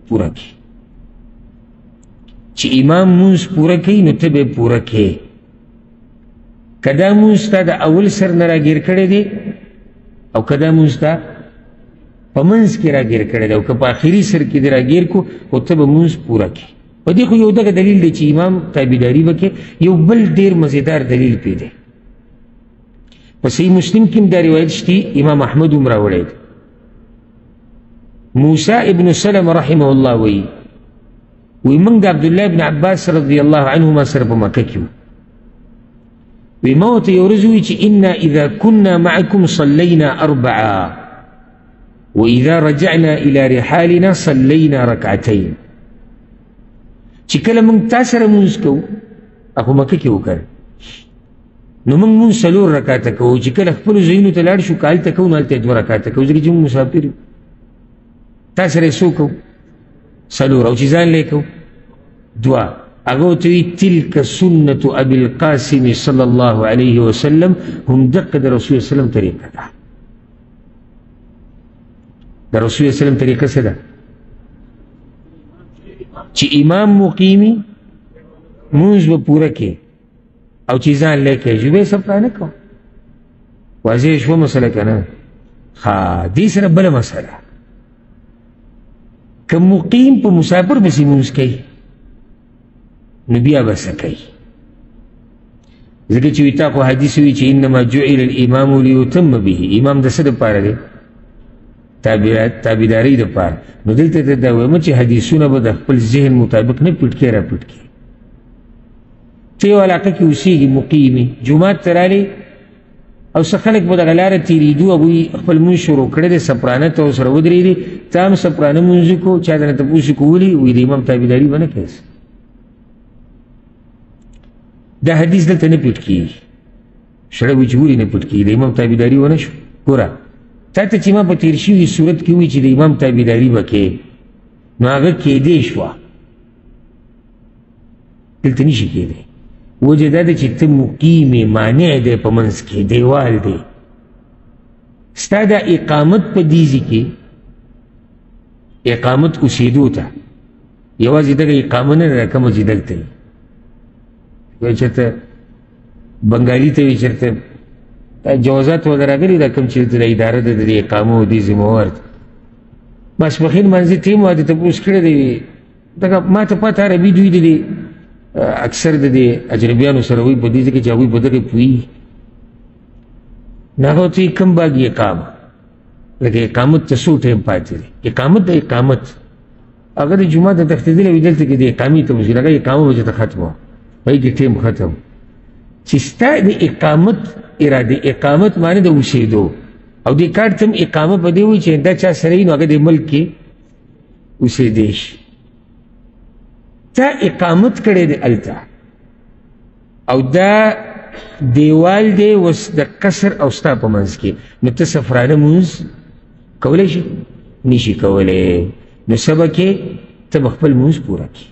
[SPEAKER 1] پوره کوي، چې امام مونځ پوره کوي نو ته به پوره کوې. که دا مونځ تا د اول سر نه راګیر کړی دی او که دا مونځ تا په منځ کې راګیر کړی دی او که په آخري سر کې دی راګیر کو، خو ته به مونځ پوره کوي. په دې خو یو دغه دلیل دی چې امام تابعداري به کوي. یو بل ډېر مزیدار دلیل پې دی، په صحیح مسلم کې هم دا روایت شته، امام احمد هم راوړی دی. موسی ابن سلم رحمه الله وایي موږ د عبدالله ابن عباس رضی الله عنهما سره په مکه کې وو، وی ما ورته یو ورځ ووایي چې انا اذا كنا معکم صلینا 4 واذا رجعنا الى رحالنا صلینا 2 چې کله موږ تا سره مونځ کوو، اخو مکه کې وکړ نو موږ مونځ 4 رکعته کوو، چې کله خپلو ځایونو ته لاړ شو که هلته کوو نو هلته 2 رکعته کوو، ځکه چې موږ مسافر یو. تا سره یې څو کوو؟ 4. او چې ځان لی کوو 2. هغه ورته وایي تلک سنة ابي القاسم صلی الله علیه وسلم، هم دقه د رسول صلی وسلم طریقه ده. د رسول وسلم طریقه څه ده؟ چې امام مقیمی مونځ به پوره کې او چې ځان لی کوي ژبه یې صفا نه کوه. واضح شوه مسله که نه؟ ها، دې سره بله مسله، که مقیم په مسافر پسې مونځ کوي نو بیا به څه کوي؟ ځکه چې وي تا خو حدیث وي چې انما جعل الامام لیتم به، امام د څه دپاره دی؟ تابعداري دپاره. نو دلته ته دا وایم چې حدیثونه به د خپل ذهن مطابق نه پټ کې را پټ کې. ته یو علاقه کې اوسېږي مقیمې، جومات ته رالې او څه خلک به دغه لاره تېرېدو، هغوی خپل مونځ شروع کړی دی، سپرانه ته ورسره ودرېدې، ته هم سپرانه مونځ وکړو، چا درنه تپوس وکړو ولې؟ وایي د امام تابعداري به نه کوې. دا حدیث دلته نه پټ کېږي، سړی وایي چې ولې نه پټ کېږي؟ د امام تابعداري ونه شو. ګوره تا ته چې ما په تېر شوي صورت کې وایي چې د امام تابعداري به کوې، نو هغه کېدی شوه، دلته نه شي کېدی. وجه دا ده چې ته مقیمې، مانع دی په منځ کې، دیوال دی. ستا دا اقامت په دیزي کې، اقامت اوسېدو ته یوازې دغه اقامه نه ده کومه چې دلته وي. وایي چېرته بنګالي ته وایي چېرته جوازات وغیره راغلي دا کوم چې د اداره ده د اقامو دې ذمهوار دی. ماسپښین منځي ټیم ما دې تپوس کړی دی، دغه ما ته پته عربي دوی د دې اکثر د دې اجنبیانو سره وایي په دې ځکه چې هغوی په دغې پوهېږي. نو هغه ورته وایي کوم باږي اقامه، لکه اقامت ته څو ټایم پاتې دی. اقامت د اقامت هغه د جومات ته تښتېدلی وي، دلته کې د اقامې ته وشي، هغه اقامه به چې ته ختمه وایي کې ټایم ختم. چې ستا د اقامت اراده، اقامت معنی د اوسېدو، او دې کارت هم اقامه په دې وایي چې دا چا سره وي نو هغه د ملک کې اوسېدی شي. تا اقامت کړی دی هلته، او دا دیوال دی اوس د قصر او ستا په منځ کې، نو ته سفرانه مونځ کولی شي؟ نشي کولی. نو څه به کې؟ ته به خپل مونځ پوره کړي.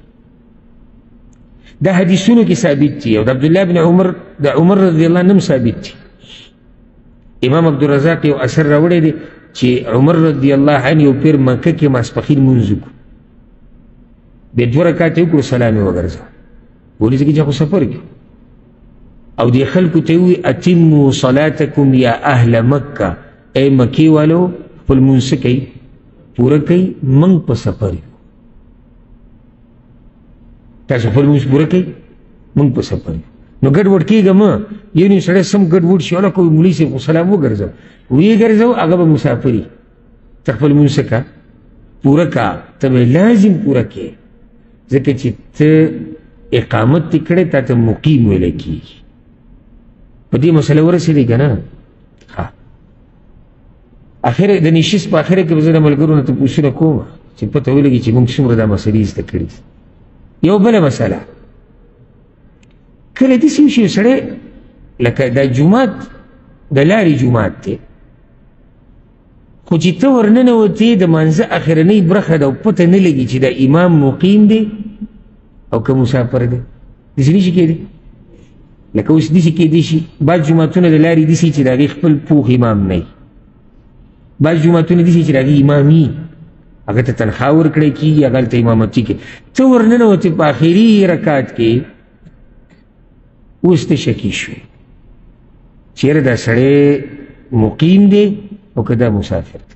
[SPEAKER 1] دا حدیثونو کې ثابت دي، او د عبدالله بن عمر د عمر رضی الله عنه هم ثابت دي. امام عبدالرزاق یو اثر راوړی دی چې عمر رضی الله عنه یو پیر مکه کې ماسپښین مونځ وکړو، بیا 2 رکعته یې وکړو، سلام یې وګرځاوه، ولې؟ ځکه چې خو سفر کې، او دې خلکو ته یې ووایي اتموا صلاتکم یا اهل مکه، ای مکې والو خپل مونځ څه کوئ؟ پوره کوئ، موږ په سفر یو. تاسو خپل مونځ پوره کوئ، موږ په سفر یو. نو ګډوډ کېږه مه، یو نیم سړی سم ګډوډ شي، هلکه وایي مولوي صاحب خو سلام وګرځوه، ویې ګرځوه، هغه به مسافر وي. ته خپل مونځ څه کوه؟ پوره کا. ته به لازم پوره کې، ځکه چې ته اقامت دې کړی، تا ته مقیم ویلی کېږي. په دې مسله ورسېدی که نه؟ اخر د نشست په اخره کې به زه د ملګرو نه تپوسونه کوم چې پته ولګي چې موږ څومره دا مسلې زده کړي. یو بله مسله، کله داسې وشي سړی لکه دا جومات د لارې جومات دی، خو چې ته ورننوتې د مانځه اخرنۍ برخه ده او پته نه لګي چې دا امام مقیم دی او که مسافر دی. داسې نشي کېدی. لکه اوس داسې کېدی شي بعض جوماتونه د لارې داسې چې د هغې خپل پوخ امام نه وي، بعض جوماتونه داسې چې د هغې امام وي، هغه ته تنخواه ورکړی کېږي، هغه هلته امامتي کوي. ته ورننوتې په آخري رکعت کې، اوس ته شکي شوې چېرې دا سړی مقیم دی او که دا مسافر دی.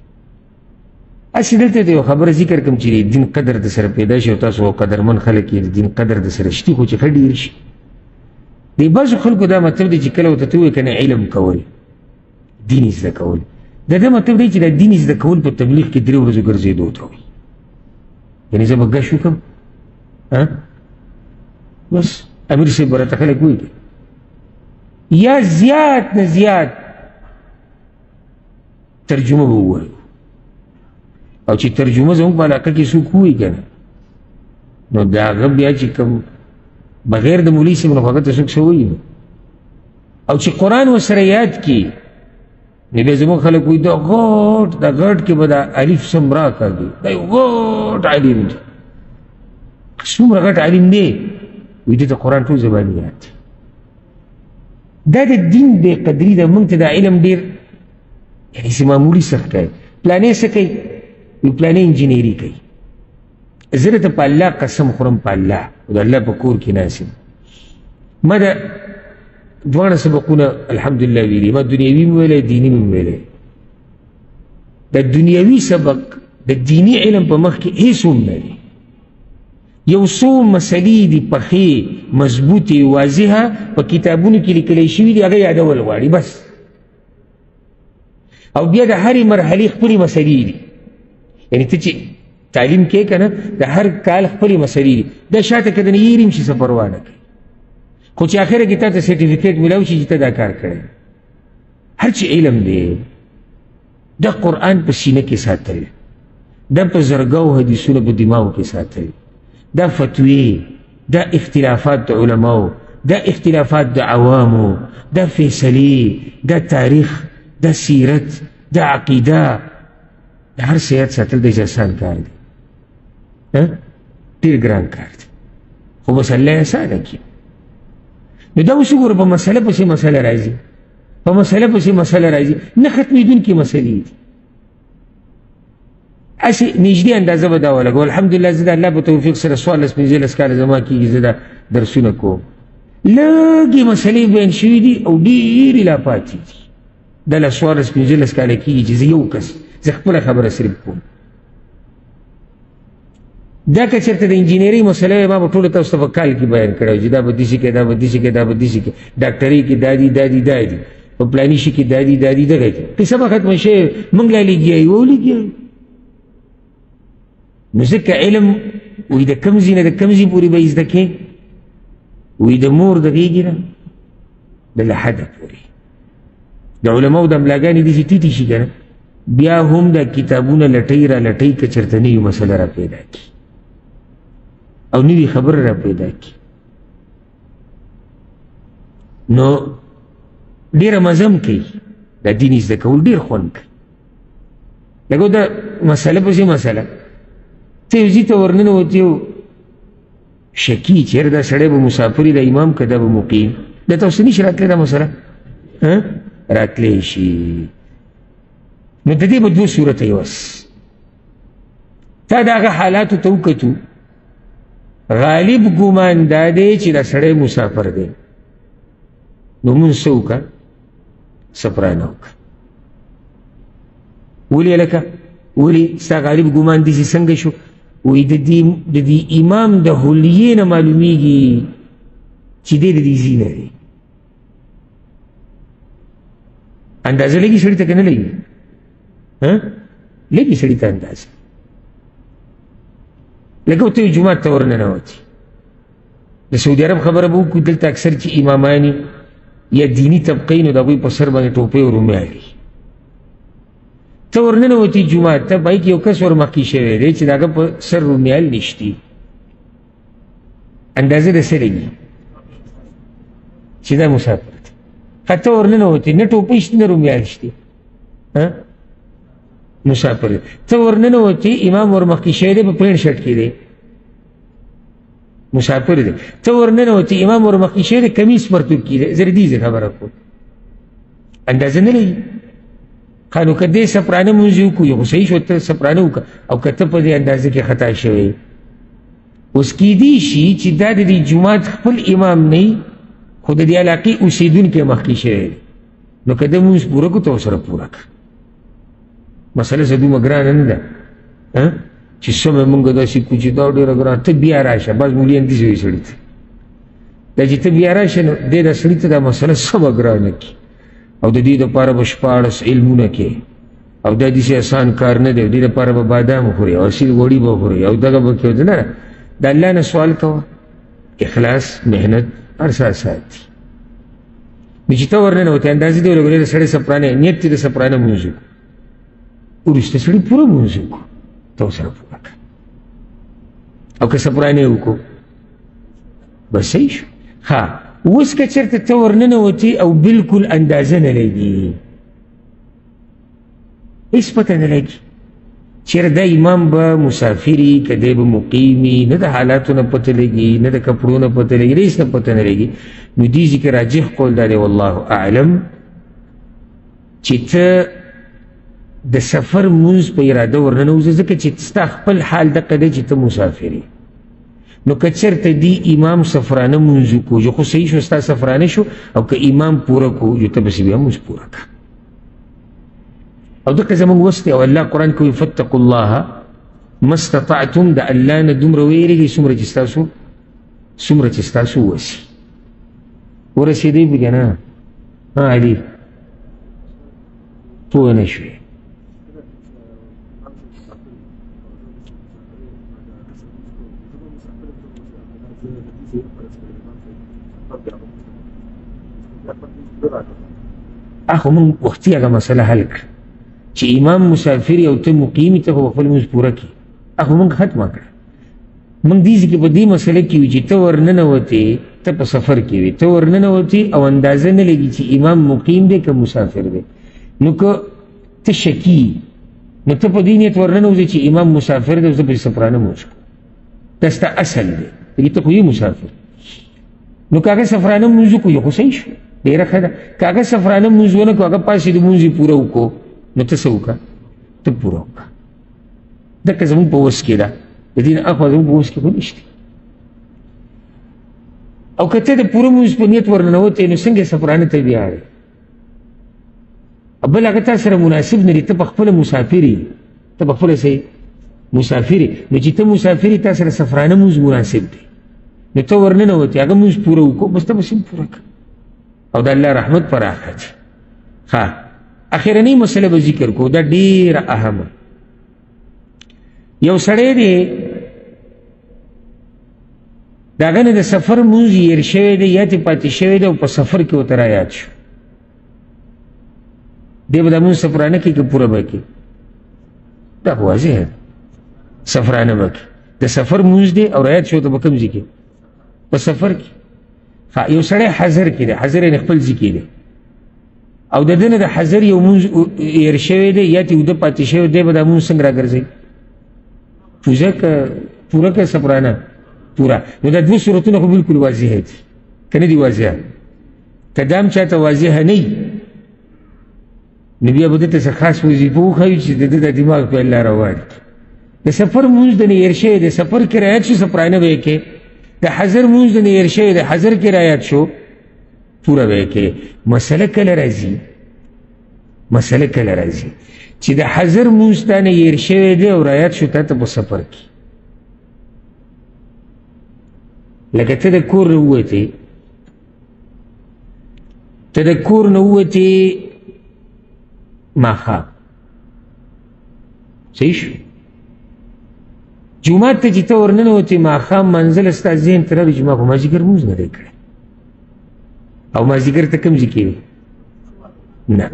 [SPEAKER 1] هسې دلته ته یو خبره ذکر کړم چې د دین قدر د سره پیدا شي او تاسو قدرمن خلک یې د دین قدر د سره شتي، خو چې ښه ډېر شي. د بعضو خلکو دا مطلب دی چې کله ورته ته ووایې که نه علم کول، دین زده کول، د ده مطلب دی چې دا دین زده کول په تبلیغ کې 3 ورځو ګرځېدو ته وایي. یعنې زه به ګش وکړم بس امیر صاحب به راته خلک وایي، یا زیات نه زیات ترجمه به ووایو، او چې ترجمه زموږ په علاقه کې څوک ووایي که نه، نو د هغه بیا چې کوم بغیر د مولوي صاحب نه خو هغه ته څوک څه وایي نو. او چې قرآن ورسره یاد کړي نو بیا زموږ خلک وایي دا غټ کې به دا الف سم را کاږي، دا یو غټ عالم دی. څومره غټ عالم دی وایي دې ته قرآن ټول زباني یاد دی. دا د دین بې قدري ده. موږ ته دا علم ډېر یعنې چې معمولي سخت کوي. پلانې څه کوي؟ وایي پلانې انجینري کوي. زه درته په الله قسم خورم، په الله او د الله په کور کې ناست یم. ما دا دواړه سبقونه الحمدلله ویلي، ما دنیوي مې ویلی، دیني مې ویلی. د دنیوي سبق د دیني علم په مخ کې هېڅ هم نه دی. یو څو مسلې دي پخې مضبوطې واضحه په کتابونو کې لیکلی شوي دي، هغه یادول غواړي بس. او بیا د هرې مرحلې خپلې مسلې دي. یعنې ته چې تعلیم کې که نه د هر کال خپلې مسلې دي. دا شاته که د نه هېر هم شي څه پروا نه کوي، خو چې آخره کې تا ته سرټیفیکیټ میلاو شي چې ته دا کار کړی. هر چې علم دی دا قرآن په سینه کې ساتل، دا په زرګاو حدیثونه په دماغو کې ساتل، دا فتوی، دا اختلافات د علماو، دا اختلافات د عوامو، دا فیصلې، دا تاریخ، دا سیرت، دا عقیده، دا هر څه یاد ساتل د آسان کار دی، ډېر ګران کار دی، خو بس الله یې اسانه کړي. نو دا اوس وګوره په مسله پسې مسله راځي، په مسله پسې مسله راځي، نه ختمېدونکې مسلې دي. هسې نږدې اندازه به دا ولګو. الحمدلله زه د الله په توفیق سره 14-15 کاله زما کېږي زه دا درسونه کوم. لږې مسلې بیان شوي دي او ډېرې لا پاتې دي. دا له 14-15 کاله کېږي چې زه یو کس زه خپله خبره صرف کوم. دا که چېرته د انجینرۍ مسله ما به ټولو تاسو ته په کال کې بیان کړی چې دا به داسې کې، دا به داسې کې، دا به داسې کې، ډاکټرۍ کې دا دي دا دي دا دي، په پلاني شي کې دا دي دا دي دغه دي. قصه به ختمه شوې، موږ لا لګیا یو ولګیا یو. نو ځکه علم وایي د کوم ځای نه د کوم ځای پورې به یې زده کړې، وایي د مور د غېږې نه د لحده پورې. د علماو د املاګانې داسې ټیټې شي که نه، بیا هم دا کتابونه لټۍ را لټۍ که چېرته نوې مسله را پیدا کړي او نوې خبره را پیدا کړي، نو ډېره مزه هم کوي. دا دین زده کول ډېر خوند کوي. لکه دا مسله پسې مسله، ته یو ځای ته ورننوتې او شکي چېرې دا سړی به مسافر دا امام که دا به مقیم، دا ته اوس نشي راتلی دا مسله راتلی شي. نو د دې به 2 صورته یې وس. تا د هغه حالاتو ته وکتو، غالب ګمان دا دی چې دا سړی مسافر دی، نو مونځ څه وکړه؟ صبرانه وکړه. ولې هلکه ولې ستا غالب ګمان داسې څنګه شو؟ وایي د دې امام د حلیې نه معلومیږي چې دی د دې ځای نه دی. اندازه لګي سړي ته که نه لګي؟ لګي سړي ته اندازه. لکه ته یو جومات ته ورننوتې، د سعودي عرب خبره به وکړو، دلته اکثر چې اماماني یا دینی طبقې نو د هغوی په سر باندې ټوپۍ او رومیال وي. ته ورننوتې جومات ته، په هغې کې یو کس ورمخکې شوی دی چې د هغه په سر رومیال نشتي، اندازه د څه لګي چې دا مسافر دی. ښه ته ورننوتې، نه ټوپۍ شته نه رومیال شته، مسافر دی. ته ورننوتې، امام ورمخکې شوی دی، په پلین شرټ کې دی، مسافر دی. ته ورننوتې، امام ورمخکې شوی دی، کمیس پرتوب کې دی، زردي زه خبره کوم، اندازه نه لګي. ښه نو که دې سپرانه مونځ وکړو یو خو صحیح شو، ته سپرانه وکړه، او که ته په دې اندازه کې خطا شوی. اوس کیدی شي چې دا د دې جومات خپل امام نه وي، خو د دې علاقې اوسېدونکی مخکې شوی دی، نو که ده مونځ پوره کړو ته ورسره پوره کړه. مسله څه دومره ګرانه نه ده چې سمه مونږ داسې کړو چې دا ډېره ګرانه. ته بیا راشه، بعض ملیان داسې وایي سړي ته، دا چې ته بیا راشه نو دی دا سړي ته دا مسله سمه ګرانه کړي، او د دې دپاره به 14 علمونه کې، او دا داسې اسان کار نه دی، او دې دپاره به بادام وخوري او اصیل غوړي به وخوري او دغه به کوي. نه، د الله نه سوال کوه، اخلاص، محنت، هر څه اسات دي. نو چې ته ورننوتې، اندازې دې ولګولې، د سړی سپرانه نیت دې د سپرانه مونځ وکړو، وروسته سړي پوره مونځ وکړو، ته ورسره پوره کړه. او که سپرانه یې وکړو بس صحیح شو. ښه اوس که چېرته ته ورننوتې او بلکل اندازه نه لګي، هېڅ پته نه لګي چېرې دا امام به مسافري که دی به مقیمي، نه د حالاتو نه پته لګي، نه د کپړو نه پته لګي، هېڅ نه پته نه لګي. نو دې ذکر راجح قول دا دی والله اعلم چې ته د سفر مونځ په اراده ورننوځه، ځکه چې ستا خپل حال دقه دی چې ته مسافر یې. نو که چېرته دی امام سفرانه مونځ وکړو، جو خو صحیح شو، ستا سفرانه شو، او که امام پوره کړو، جو ته بسې بیا مونځ پوره کړه. او دقه زمونږ وس دی، او الله قرآن کوي فاتقوا الله ما استطعتم، د الله نه دومره ویرېږئ څومره چې ستاسو وسي. ورسېدی به که نه؟ علي پوه نه شوې. اخو مونږ وختي هغه مسله حل کړه چې امام مسافر او ته مقیمي، ته خو خپل مونځ پوره کړي، اخو مونږ ختمه کړه. مونږ دې ځکه په دې مسله کې وي چې ته ورننوتې، ته په سفر کې وي، ته ورننوتې او اندازه نه لګي چې امام مقیم دی که مسافر دی. نو که ته شکي، نو ته په دې نیت ورننوځې چې امام مسافر دی، زه به سفرانه مونځ کوم، دا ستا اصل دی، دې ته خو یې مسافر. نو که هغه سفرانه مونځ وکړو یو خو صحیح شو، ډېره ښه ده. که هغه سفرانه مونځ ونه کړو، هغه پاسې د مونځ یې پوره وکړو، نو ته څه وکړه؟ ته پوره وکړه. دکه زمونږ په وس کې ده، د دې نه اخوا زمونږ په وس کې خو نشته. او که ته د پوره مونځ په نیت ورننوتې، نو څنګه سفرانه ته بیاړې؟ بل هغه تا سره مناسب نه دی، ته په خپله مسافر یې، ته په خپله څه مسافر یې. نو چې ته مسافر یې، تا سره سفرانه مونځ مناسب دی، نو ته ورننوتې، هغه مونځ پوره وکړو، بس ته بس هم پوره کړه، او د الله رحمت پراخه دی. ښه اخرنۍ مسله به ذکر کو، دا ډېره اهمه. یو سړی دی، د هغه نه د سفر مونځ هېر شوی دی یا ترې پاتې شوی دی، او په سفر کې ورته رایاد شو، دی به دا مونځ سفرانه کوي که پوره به کوي؟ دا خو واضح ده، سفرانه به کوي. د سفر مونځ دی او رایاد شو، ته په کوم ځای کې؟ په سفر کې. یو سړی حضر کې دی، حضر یې خپل ځای کې دی، او د ده نه د حضر یو مونځ هېر شوی دی یا ترې اوده پاتې شوی دی، به دا مونځ څنګه راګرځوي؟ پوزه که پوره که سفرانه پوره. نو دا دوه صورتونه خو بلکل واضح دي، که نه دي واضح؟ که دا هم چاته واضح نه وي، نو بیا به ده ته څه خاص وظیفه وښایو چې د ده د دماغ په الله راوړي. د سفر مونځ د نه هېر شوی دی، سفر کې رعایت شو، سفرانه به یې کې. د حضر مونځ د نه هېر شوی دی، حضر کې رعایت شو، پوره به یې کې. مسله کله راځي چې د حضر مونځ تا نه هېر شوی دی او رعایت شو تا ته په سفر کې. لکه ته د کور نه ووتې ماښام، صحیح شو، جومات ته چې ته ورننوتې ماښام منزل ستا ذهن ته راغی چې ما خو مازدیګر مونځ نه دی کړی، او مازدیګر ته کوم ځای کې نه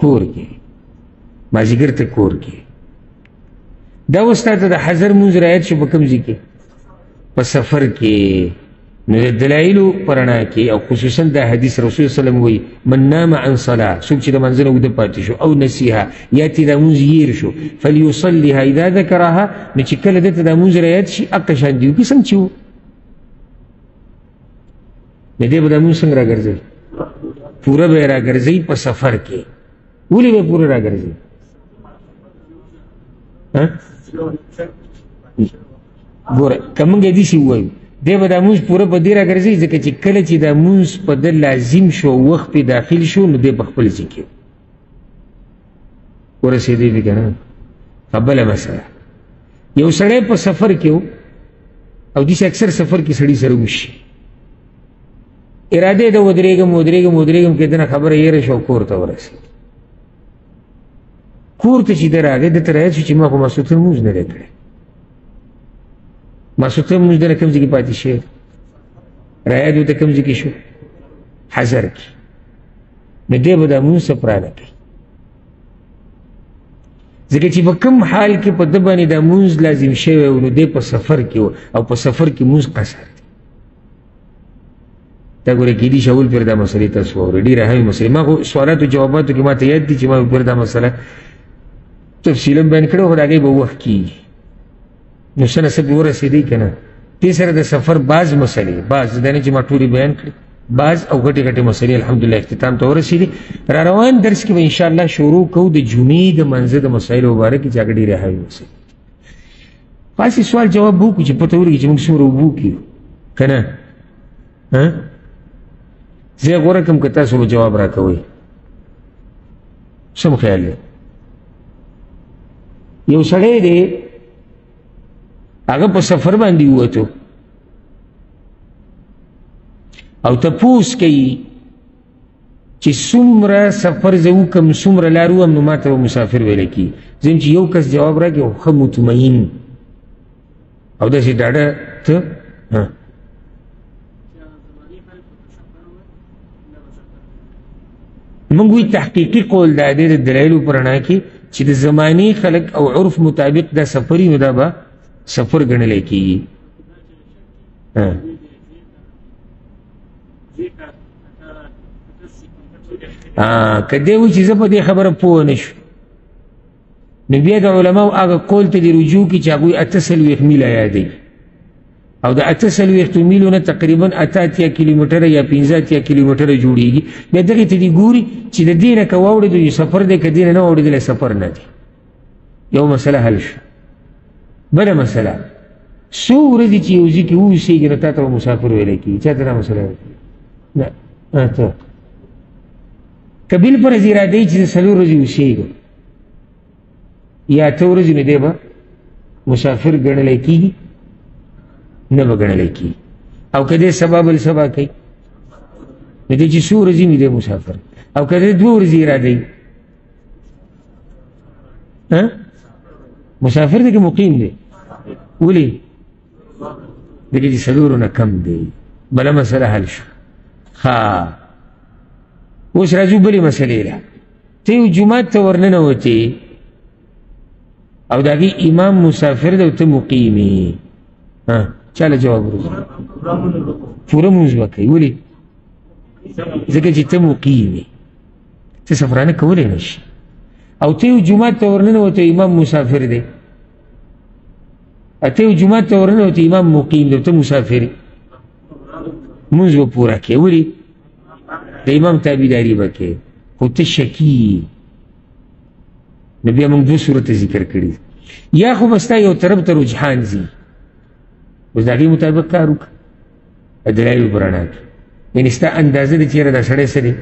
[SPEAKER 1] کور کې مازدیګر ته کور کې دا اوس تا ته د حضر مونځ رعایت شو په کوم ځای کې په سفر کې نو د دلایلو په رڼا کې او خصوصا دا حدیث رسول صلی الله علیه وسلم وایي من نام عن صلاه څوک چې د منځ نه اوده پاتې شو او نسیها یا ترې دا مونځ هیر شو فلیصلیها اذا ذکرها نو چې کله دته دا مونځ رعایت شي هغه شان دي وکړي څنګه چې و نو دی به دا مونځ څنګه راګرځوي پوره به یې راګرځوي په سفر کې ولې به پوره راګرځوي ګوره که موږ یې داسې ووایو دی به دا مونځ پوره په دې راګرځوي ځکه چې کله چې دا مونځ په ده لازم شو وخت پې داخل شو نو دی په خپل ځای کې ورسېدی دی که نه بله مسله یو سړی په سفر کې و او داسې اکثر سفر کې سړي سره وشي اراده د ودرېږم کې دنه خبره یېره شو کور ته ورسېد کور ته چې ده راغی ده ته رایت شو چې ما خو ماسوتن مونځ نه دی کړی ماسوتن مونځ دنه کوم ځای کې پاتې شوی رایت ورته کوم ځای کې شو حضر کې نو دی به دا مونځ سپرانه کوي ځکه چې په کوم حال کې په ده باندې دا مونځ لازم شوی و نو دی په سفر کې و او په سفر کې مونځ قصر دی دا ګوره کېدي شي اول پرې دا مسلې تاسو واورئ ډېرې اهمې مسلې ما خو سوالاتو جواباتو کې ما ته یاد دي چې ما پرې دا مسله تفصیلا بیان کړې خو د هغې به وخت کېږي نو څه نه څه به ورسېدی که نه دې سره د سفر بعض مسلې بعض دا نه چې ما ټولې بیان کړې بعض او غټې غټې مسلې الحمدلله اختتام ته ورسېدي را روان درس کې به انشاءالله شروع کوو د جمعې د منځه د مسایلو مبارک چې هغه ډېرې اهمې مسلې خاصې سوال جواب به وکړو چې پته ولګي چې موږ څومره اوبه وکړو که نه زه یې غوره کړم که تاسو به جواب را کوئ څه مو خیال دی یو سړی دی هغه په سفر باندې ووتو او تپوس کوي چې څومره سفر زه وکړم څومره لار ووم نو ما ته به مسافر ویلی کېږي زه یم چې یو کس جواب راکړي خو ښه مطمئن او داسې ډاډه ته موږ وایي تحقیقي قول دا دی د دلایلو په رڼا کې چې د زمانې خلک او عرف مطابق دا سفري نو دا به سفر ګڼلی کېږي که دی وایي چې زه په دې خبره پوه نه شو نو بیا د علماو هغه قول ته دې رجوع کړي چې هغوی 48 میله یادوي او د 48 میلو نه تقریبا 88 کیلومتره یا 15 کیلومتره جوړیږي بیا دغې ته دې ګوري چې د دې نه که واوړېدو یو سفر دی که دې نه نه واوړېدلی سفر نه دی یو مسله حل شو بله مسله څو ورځې چې یو ځای کې واوسېږي نو تا ته به مسافر ویلی کېږي چا ته دا مسله نه ته که بالفرض اراده یي چې زه 4 ورځې اوسېږم یا 8 ورځې نو دی به مسافر ګڼلی کېږي نه به ګڼلی کېږي او که دی سبا بل سبا کوي نو دی چې څو ورځې وي دی مسافر او که دی 2 ورځې اراده یي مسافر دی که مقیم دی ولې دغه چې 4 نه کم دی بله مسله حل شو ښه اوس راځو بلې مسلې له ته یو جومات ته ورننوتې او د هغې امام مسافر دی او ته مقیم یې چاله جواب ورځي پوره مونځ به کوي ولې ځکه چې ته مقیم یې ته سفرانه کولی نه شي او ته یو جومات ته ورننوته امام مسافر دی ته یو جومات ته ورننوته امام مقیم دی ته مسافر یې مونځ به پوره کوې ولې د امام تابعداري به کوې خو ته شکي نو بیا موږ 2 صورته ذکر کړي یا خو به ستا یو طرف ته رجحان ځي اوس د هغې مطابق کار وکړه د دلایلو په رڼا کې یعنې ستا اندازه ده چېرې دا سړی څه دی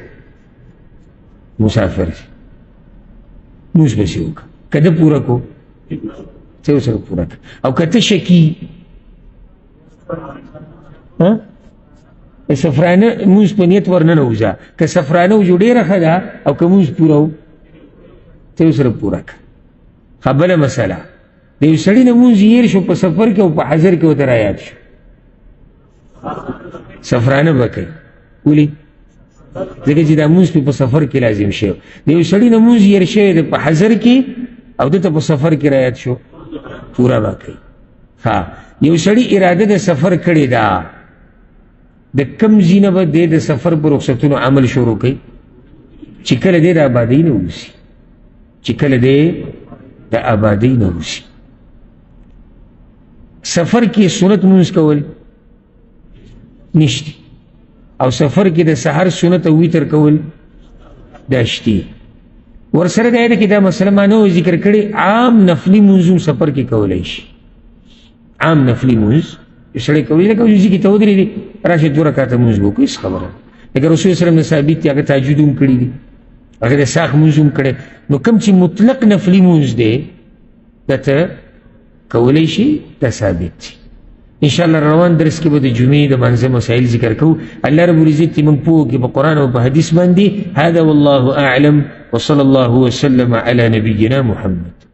[SPEAKER 1] مسافر شي مونځ پسې وکړه که ده پوره کړو ته یې ورسره پوره کړه او که ته شکي سفرانه مونځ په نیت ورننوځه که سفرانه وجو ډېره ښه ده او که مونځ پوره و ته یې ورسره پوره کړه ښه بله مسله د یو سړي نه مونځ هېر شو په سفر کې او په حضر کې ورته رایاد شو سفرانه به کوي ولې ځکه چې دا مونځ په سفر کې لازم شو د یو سړي نه مونځ هېر شوی دی په حضر کې او دته په سفر کې رعایت شو پوره به کوي. یو سړي اراده د سفر کړې ده د کم ځای نه به دی د سفر په رخصتونو عمل شروع کوي چې کله دی د آبادۍ نه ووځي چې کله دی د آبادۍ نه ووځي. سفر کې سنت مونځ کول نشته او سفر کې د سحر سنت او ویتر کول دا شته. ورسره دا ده کې دا مسله ما نه ذکر کړې عام نفلي مونځ سفر کې کولی شي. عام نفلي مونځ سړی کوي لکه یو ځای کې ته ودرېدې راشه 2 رکعته مونځ وکړو هېڅ خبره لکه رسول وسلم نه ثابت دي هغه تهجد هم کړي دي هغه د ساق مونځ هم کړی. نو کوم چې مطلق نفلي مونځ دی دا ته کولی شي دا ثابت دي. انشاءالله روان درس کې به د جمعې د مانځه مسایل ذکر کوو. الله رب العزت دې موږ پوه کړي په قرآن او په حدیث باندې. هذا والله اعلم وصلى الله وسلم على نبينا محمد.